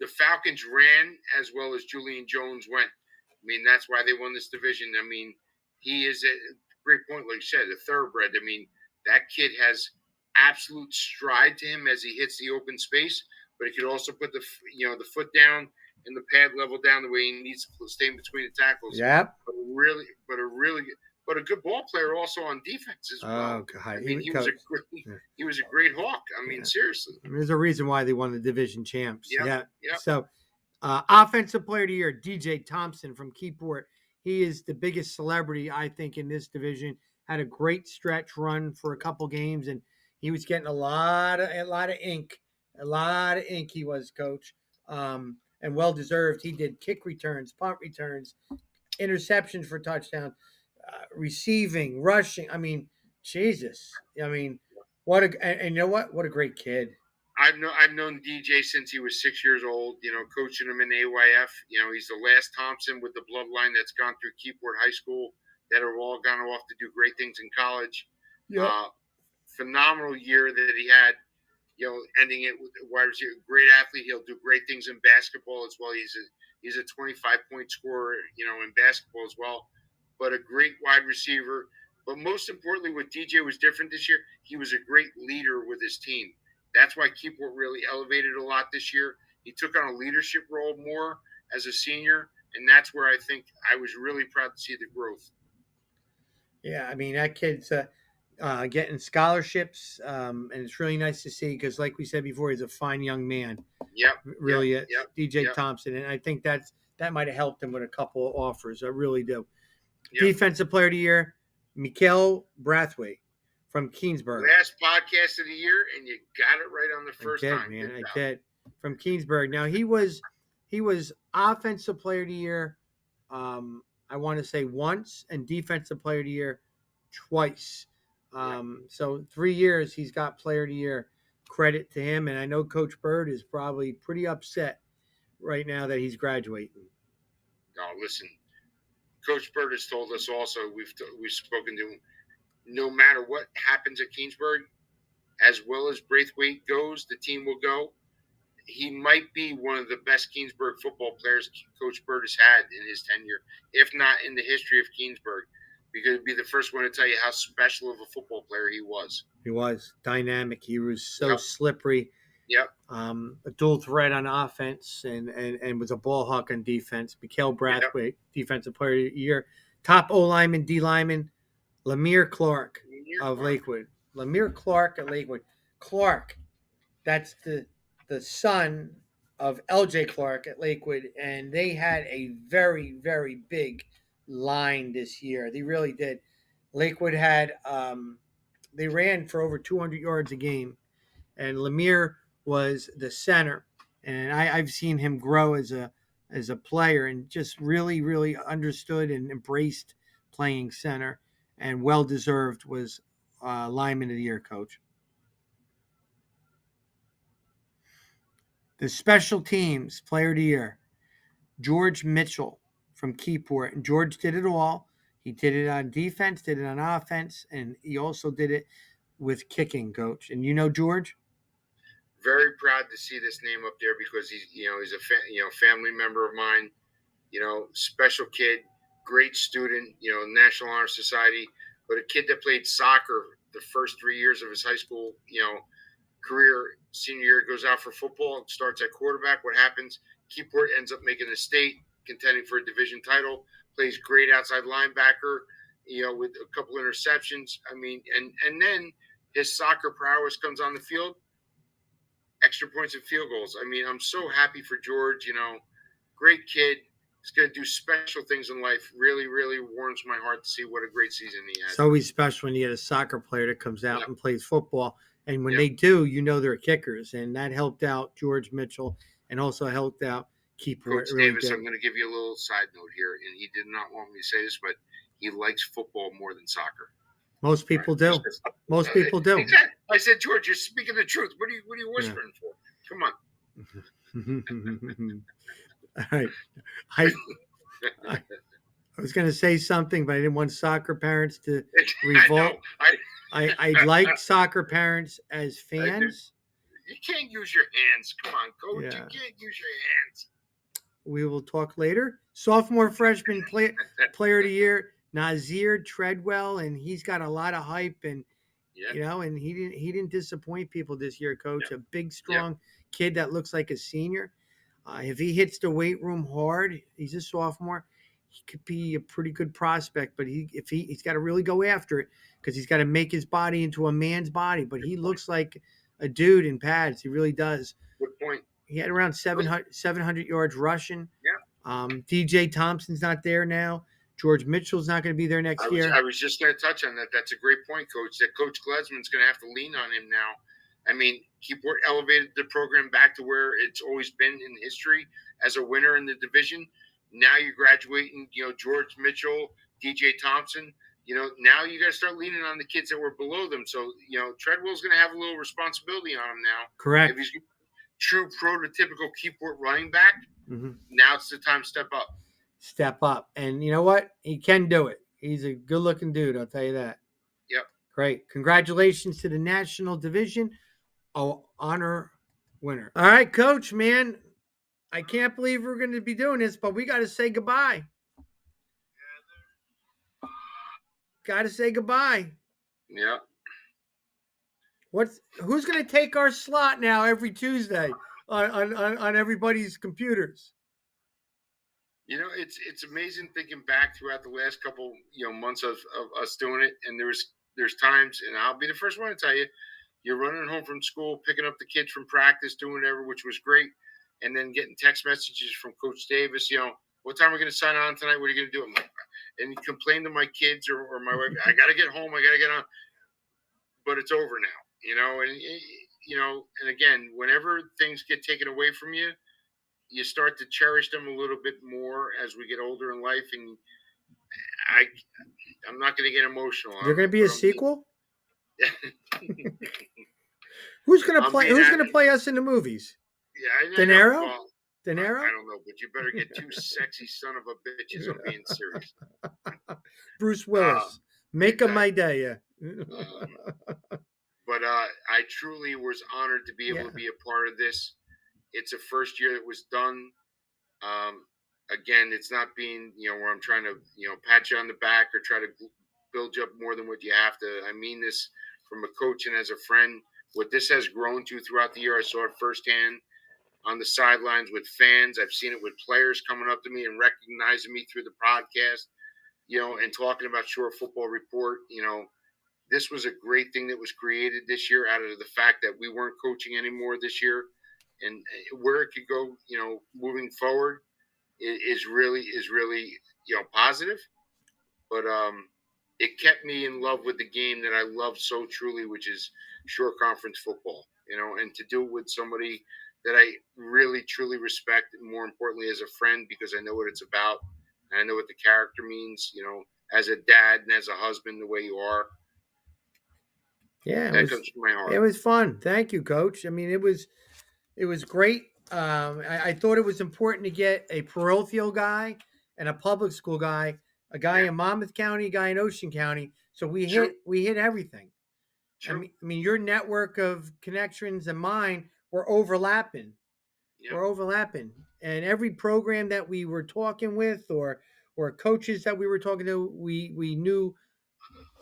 The Falcons ran as well as Julian Jones went. I mean, that's why they won this division. I mean, he is a great point, like you said, a thoroughbred. I mean, that kid has absolute stride to him as he hits the open space, but he could also put the foot down and the pad level down the way he needs to stay in between the tackles. Yep. But a good ball player also on defense as well. Oh, God. I mean, he was a great hawk. I mean, seriously. There's a reason why they won the division champs. Yep. So, offensive player of the year, DJ Thompson from Keyport. He is the biggest celebrity, I think, in this division. Had a great stretch run for a couple games, and he was getting a lot of ink. A lot of ink he was, Coach. And well deserved. He did kick returns, punt returns, interceptions for touchdowns, receiving, rushing. I mean, Jesus. I mean, and you know what? What a great kid. I've known DJ since he was 6 years old. Coaching him in AYF. He's the last Thompson with the bloodline that's gone through Keyport High School that are all gone off to do great things in college. Yep. Phenomenal year that he had. Ending it with a wide receiver, great athlete. He'll do great things in basketball as well. He's a 25-point scorer, in basketball as well. But a great wide receiver. But most importantly, what DJ was different this year, he was a great leader with his team. That's why Keyport really elevated a lot this year. He took on a leadership role more as a senior, and that's where I think I was really proud to see the growth. Yeah, I mean, that kid's getting scholarships, and it's really nice to see because, like we said before, he's a fine young man. Yep. Really is. DJ Thompson, and I think that might have helped him with a couple of offers. I really do. Yep. Defensive player of the year, Mikael Brathwaite from Keensburg. Last podcast of the year, and you got it right on the first time. Man, I did. From Keensburg. Now he was offensive player of the year. I want to say once, and defensive player of the year twice. So 3 years he's got player of the year. Credit to him, and I know Coach Bird is probably pretty upset right now that he's graduating. Oh, listen, Coach Bird has told us also, we've spoken to him, no matter what happens at Keensburg, as well as Braithwaite goes, the team will go. He might be one of the best Keensburg football players Coach Bird has had in his tenure, if not in the history of Keensburg, because he'd be the first one to tell you how special of a football player he was. He was dynamic. He was so slippery. Yep. A dual threat on offense and was a ball hawk on defense. Mikael Brathwaite, defensive player of the year. Top O lineman, D lineman, Lemire Clark of Lakewood. Lemire Clark at Lakewood. Clark, that's the son of LJ Clark at Lakewood, and they had a very, very big line this year. They really did. Lakewood had they ran for over 200 yards a game, and Lemire was the center. And I've seen him grow as a player and just really, really understood and embraced playing center, and well-deserved was lineman of the year, Coach. The special teams player of the year, George Mitchell from Keyport. And George did it all. He did it on defense, did it on offense, and he also did it with kicking, Coach. And you know George? Very proud to see this name up there because he's a family member of mine. Special kid, great student, National Honor Society, but a kid that played soccer the first 3 years of his high school, career. Senior year goes out for football, starts at quarterback. What happens? Keyport ends up making a state, contending for a division title, plays great outside linebacker, with a couple interceptions. I mean, and then his soccer prowess comes on the field, extra points and field goals. I mean, I'm so happy for George, great kid. He's going to do special things in life. Really, really warms my heart to see what a great season he It's had. always special when you get a soccer player that comes out Yep. and plays football. And when Yep. they do, they're kickers. And that helped out George Mitchell and also helped out Keyport. Coach Really Davis, did. I'm going to give you a little side note here, and he did not want me to say this, but he likes football more than soccer. Most people Right? do. Most people do. Exactly. I said, George, you're speaking the truth. What are you whispering for? Come on. All right. I was going to say something, but I didn't want soccer parents to revolt. I like soccer parents as fans. You can't use your hands. Come on, Coach. Yeah. You can't use your hands. We will talk later. Sophomore freshman player of the year, Nazir Treadwell, and he's got a lot of hype, and and he didn't disappoint people this year, Coach. A big, strong kid that looks like a senior. If he hits the weight room hard, he's a sophomore. He could be a pretty good prospect, but he's got to really go after it because he's got to make his body into a man's body. But he looks like a dude in pads. He really does. Good point. He had around 700 yards rushing. Yeah. DJ Thompson's not there now. George Mitchell's not going to be there next year. I was just going to touch on that. That's a great point, Coach. That Coach Glesman's going to have to lean on him now. I mean, Keyport elevated the program back to where it's always been in history as a winner in the division. Now you're graduating, George Mitchell, DJ Thompson. Now you got to start leaning on the kids that were below them. So, Treadwell's going to have a little responsibility on him now. Correct. If he's true prototypical Keyport running back, now it's the time to step up. Step up. And you know what? He can do it. He's a good-looking dude, I'll tell you that. Yep. Great. Congratulations to the National Division Honor winner. All right, Coach, man. I can't believe we're going to be doing this, but we got to say goodbye. Got to say goodbye. Yeah. Who's going to take our slot now every Tuesday on everybody's computers? It's amazing thinking back throughout the last couple months of us doing it, and there's times, and I'll be the first one to tell you, you're running home from school, picking up the kids from practice, doing whatever, which was great, and then getting text messages from Coach Davis, what time are we going to sign on tonight? What are you going to do? I'm like, and you complain to my kids or my wife, I got to get home, I got to get on, but it's over now, and again, whenever things get taken away from you, you start to cherish them a little bit more as we get older in life, and I'm not going to get emotional. There's going to be a sequel. Who's going to play? Who's going to play us in the movies? Yeah, De Niro. I don't know, but you better get two sexy son of a bitches. I'm being serious. Bruce Willis, make exactly. My day. Yeah. But I truly was honored to be able to be a part of this. It's a first year that was done. Again, it's not being, where I'm trying to, pat you on the back or try to build you up more than what you have to. I mean this from a coach and as a friend. What this has grown to throughout the year, I saw it firsthand on the sidelines with fans. I've seen it with players coming up to me and recognizing me through the podcast, and talking about Shore Football Report. This was a great thing that was created this year out of the fact that we weren't coaching anymore this year. And where it could go, moving forward is really, positive. But it kept me in love with the game that I love so truly, which is Shore Conference football, and to do it with somebody that I really, truly respect, and more importantly, as a friend, because I know what it's about. And I know what the character means, as a dad and as a husband, the way you are. Yeah, that comes from my heart. It was fun. Thank you, Coach. I mean, it was great. I thought it was important to get a parochial guy and a public school guy, a guy in Monmouth County, a guy in Ocean County. So we hit everything. I mean, your network of connections and mine were overlapping. Yep. We're overlapping, and every program that we were talking with or or coaches that we were talking to, we knew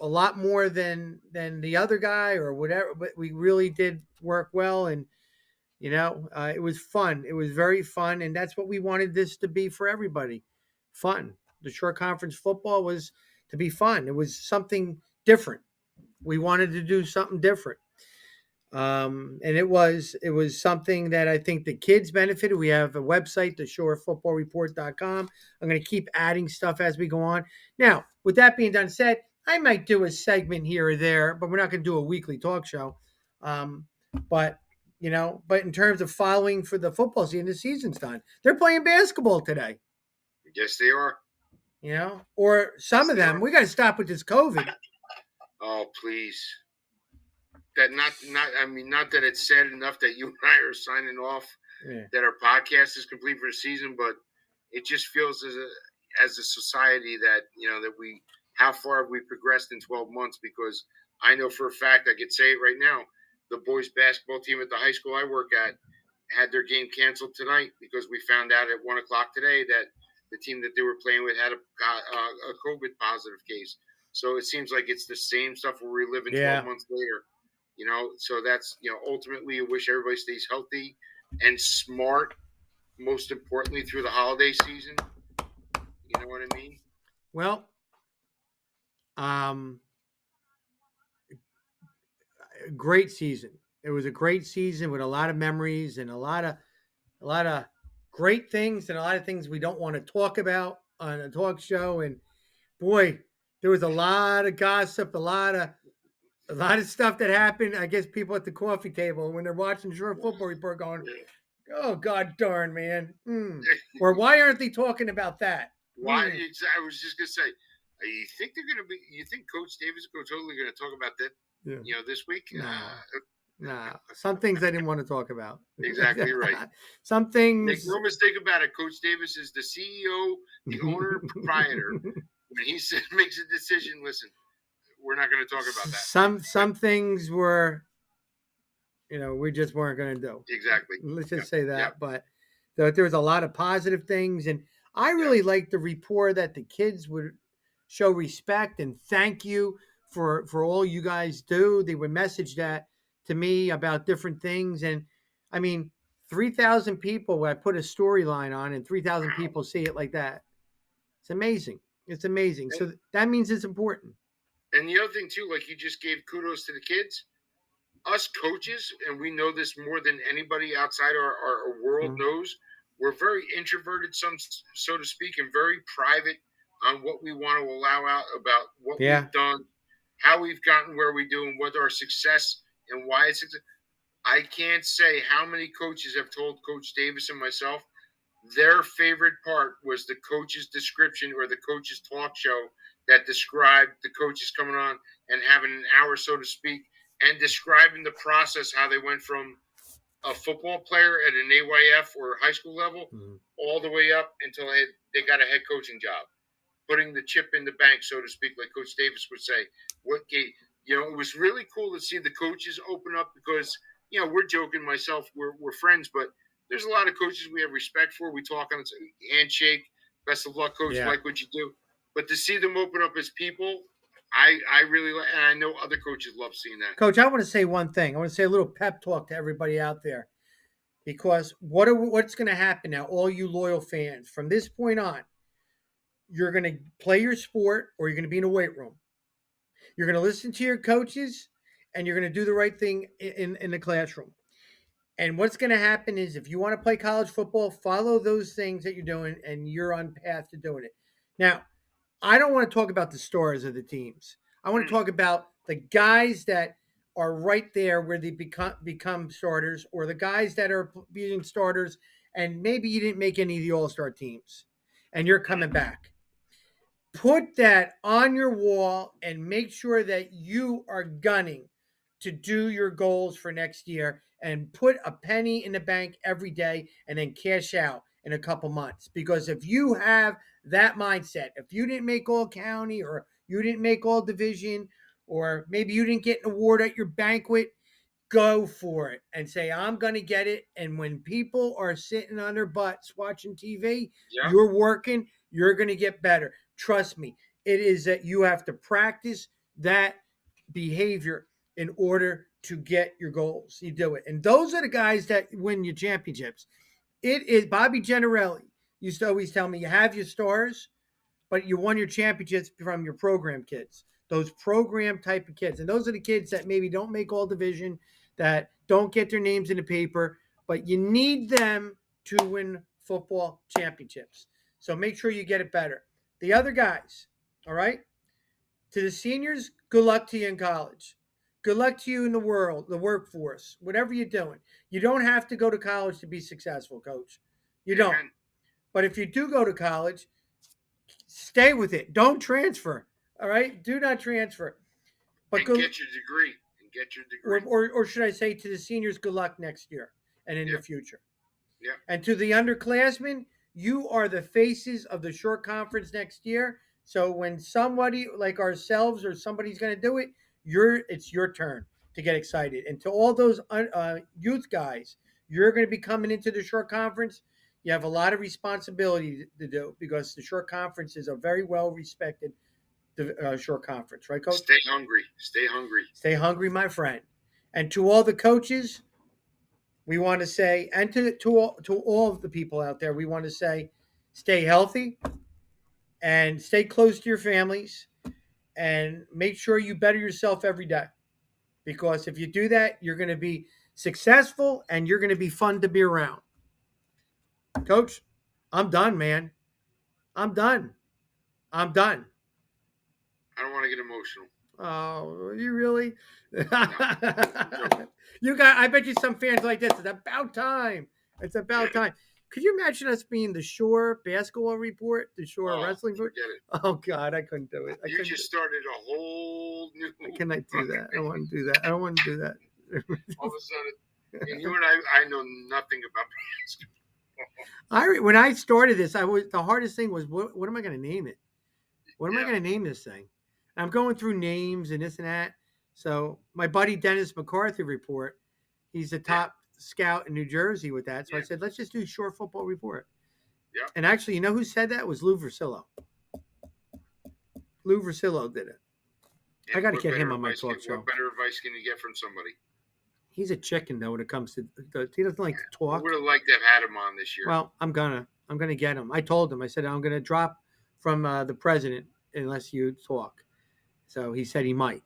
a lot more than the other guy or whatever, but we really did work well. And it was fun. It was very fun, and that's what we wanted this to be for everybody. Fun. The short conference football was to be fun. It was something different. We wanted to do something different. And it was something that I think the kids benefited. We have a website, theshorefootballreport.com. I'm going to keep adding stuff as we go on. Now, with that being done said, I might do a segment here or there, but we're not going to do a weekly talk show. But but in terms of following for the football season, the season's done. They're playing basketball today. Yes, they are. Or some of them. We got to stop with this COVID. Oh, please. Not that it's sad enough that you and I are signing off, that our podcast is complete for the season, but it just feels as a society that how far have we progressed in 12 months? Because I know for a fact, I could say it right now, the boys basketball team at the high school I work at had their game canceled tonight because we found out at 1:00 today that the team that they were playing with had a COVID positive case. So it seems like it's the same stuff we're reliving 12 months later. So that's, ultimately, I wish everybody stays healthy and smart, most importantly, through the holiday season. You know what I mean? Well, great season. It was a great season with a lot of memories and a lot of great things and a lot of things we don't want to talk about on a talk show. And boy, there was a lot of gossip, a lot of stuff that happened. I guess people at the coffee table when they're watching Short Football Report going, "Oh God darn, man!" Or why aren't they talking about that? Why? I was just gonna say, you think they're gonna be? You think Coach Davis and Coach Hoadley are gonna talk about that? This week? Nah. Some things I didn't want to talk about. Exactly right. Some things. Make no mistake about it. Coach Davis is the CEO, the owner, proprietor. When he makes a decision, listen, we're not going to talk about that. Some things were, we just weren't going to do. Exactly. Let's just say that. But there was a lot of positive things, and I really liked the rapport that the kids would show respect and thank you for all you guys do. They would message that to me about different things, and I mean, 3,000 people. I put a storyline on, and 3,000 people see it like that. It's amazing. It's amazing. So that means it's important. And the other thing too, like you just gave kudos to the kids, us coaches, and we know this more than anybody outside our world knows. We're very introverted, so to speak, and very private on what we want to allow out about what we've done, how we've gotten where we do, and what our success and why it's success. I can't say how many coaches have told Coach Davis and myself their favorite part was the coach's description or the coach's talk show that described the coaches coming on and having an hour, so to speak, and describing the process, how they went from a football player at an AYF or high school level all the way up until they got a head coaching job, putting the chip in the bank, so to speak, like Coach Davis would say. It was really cool to see the coaches open up because, we're joking, myself, we're friends, but there's a lot of coaches we have respect for. We talk on handshake, best of luck, coach, like what you do. But to see them open up as people, I really like, and I know other coaches love seeing that. Coach, I want to say one thing. I want to say a little pep talk to everybody out there, because what's going to happen now, all you loyal fans, from this point on, you're going to play your sport or you're going to be in a weight room. You're going to listen to your coaches and you're going to do the right thing in the classroom. And what's going to happen is if you want to play college football, follow those things that you're doing and you're on path to doing it. Now, I don't want to talk about the stars of the teams. I want to talk about the guys that are right there where they become starters, or the guys that are being starters and maybe you didn't make any of the all-star teams and you're coming back. Put that on your wall and make sure that you are gunning to do your goals for next year, and put a penny in the bank every day and then cash out in a couple months. Because if you have that mindset, if you didn't make all county or you didn't make all division, or maybe you didn't get an award at your banquet, go for it and say, I'm going to get it. And when people are sitting on their butts watching TV, Yeah. you're working, you're going to get better. Trust me, it is that you have to practice that behavior in order to get your goals. You do it. And those are the guys that win your championships. It is Bobby Gennarelli used to always tell me, you have your stars, but you won your championships from your program kids, those program type of kids. And those are the kids that maybe don't make all division, that don't get their names in the paper, but you need them to win football championships. So make sure you get it better. The other guys, all right? To the seniors, good luck to you in college. Good luck to you in the world, the workforce, whatever you're doing. You don't have to go to college to be successful, coach. You don't. Amen. But if you do go to college, stay with it. Don't transfer. All right? Do not transfer. But and get your degree. And get your degree. or should I say to the seniors, good luck next year and in the future. Yeah. And to the underclassmen, you are the faces of the short conference next year. So when somebody like ourselves or somebody's going to do it, it's your turn to get excited. And to all those youth guys, you're going to be coming into the short conference. You have a lot of responsibility to do because the short conference is a very well respected short conference, right, Coach? Stay hungry. Stay hungry. Stay hungry, my friend. And to all the coaches, we want to say, and to all of the people out there, we want to say, stay healthy and stay close to your families and make sure you better yourself every day. Because if you do that, you're going to be successful and you're going to be fun to be around. Coach, I'm done, man. I'm done. I'm done. I don't want to get emotional. Oh, you really? No. You got, I bet you some fans like this. It's about time. It's about time. Could you imagine us being the Shore basketball report, the Shore wrestling report? Forget it. Oh God, I couldn't do it. You just started a whole new. Can I do that? I don't want to do that. I don't want to do that. All of a sudden, and you and I know nothing about basketball. When I started this, the hardest thing was what am I going to name it? What am I going to name this thing? I'm going through names and this and that. So my buddy Dennis McCarthy report, he's the top scout in New Jersey with that. So I said, let's just do Shore Football Report. Yeah. And actually, you know who said that? It was Lou Versillo. Lou Versillo did it. I got to get him on my talk show. What better advice can you get from somebody? He's a chicken though when it comes to he doesn't like to talk. I would have liked to have had him on this year. Well, I'm gonna get him. I told him. I said I'm gonna drop from the president unless you talk. So he said he might.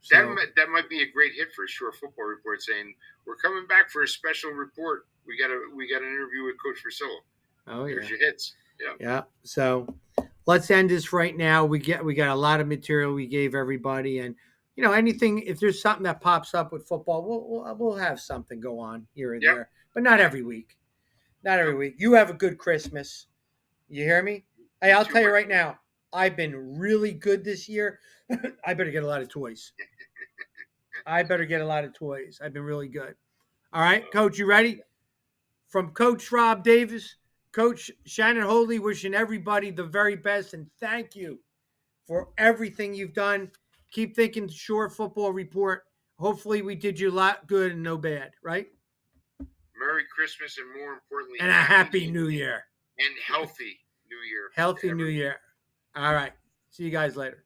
So, that might be a great hit for a Shore Football Report, saying we're coming back for a special report. We got an interview with Coach Versillo. Oh yeah. Here's your hits. Yeah. Yeah. So let's end this right now. We got a lot of material we gave everybody, and anything. If there's something that pops up with football, we'll have something go on here and there, but not every week. Not every week. You have a good Christmas. You hear me? Hey, I'll tell you right now. I've been really good this year. I better get a lot of toys. I've been really good. All right, Coach, you ready? From Coach Rob Davis, Coach Shannon Hoadley, wishing everybody the very best, and thank you for everything you've done. Keep thinking Shore Football Report. Hopefully we did you a lot good and no bad, right? Merry Christmas, and more importantly, and a happy New Year. And healthy New Year. Healthy New Year. All right. See you guys later.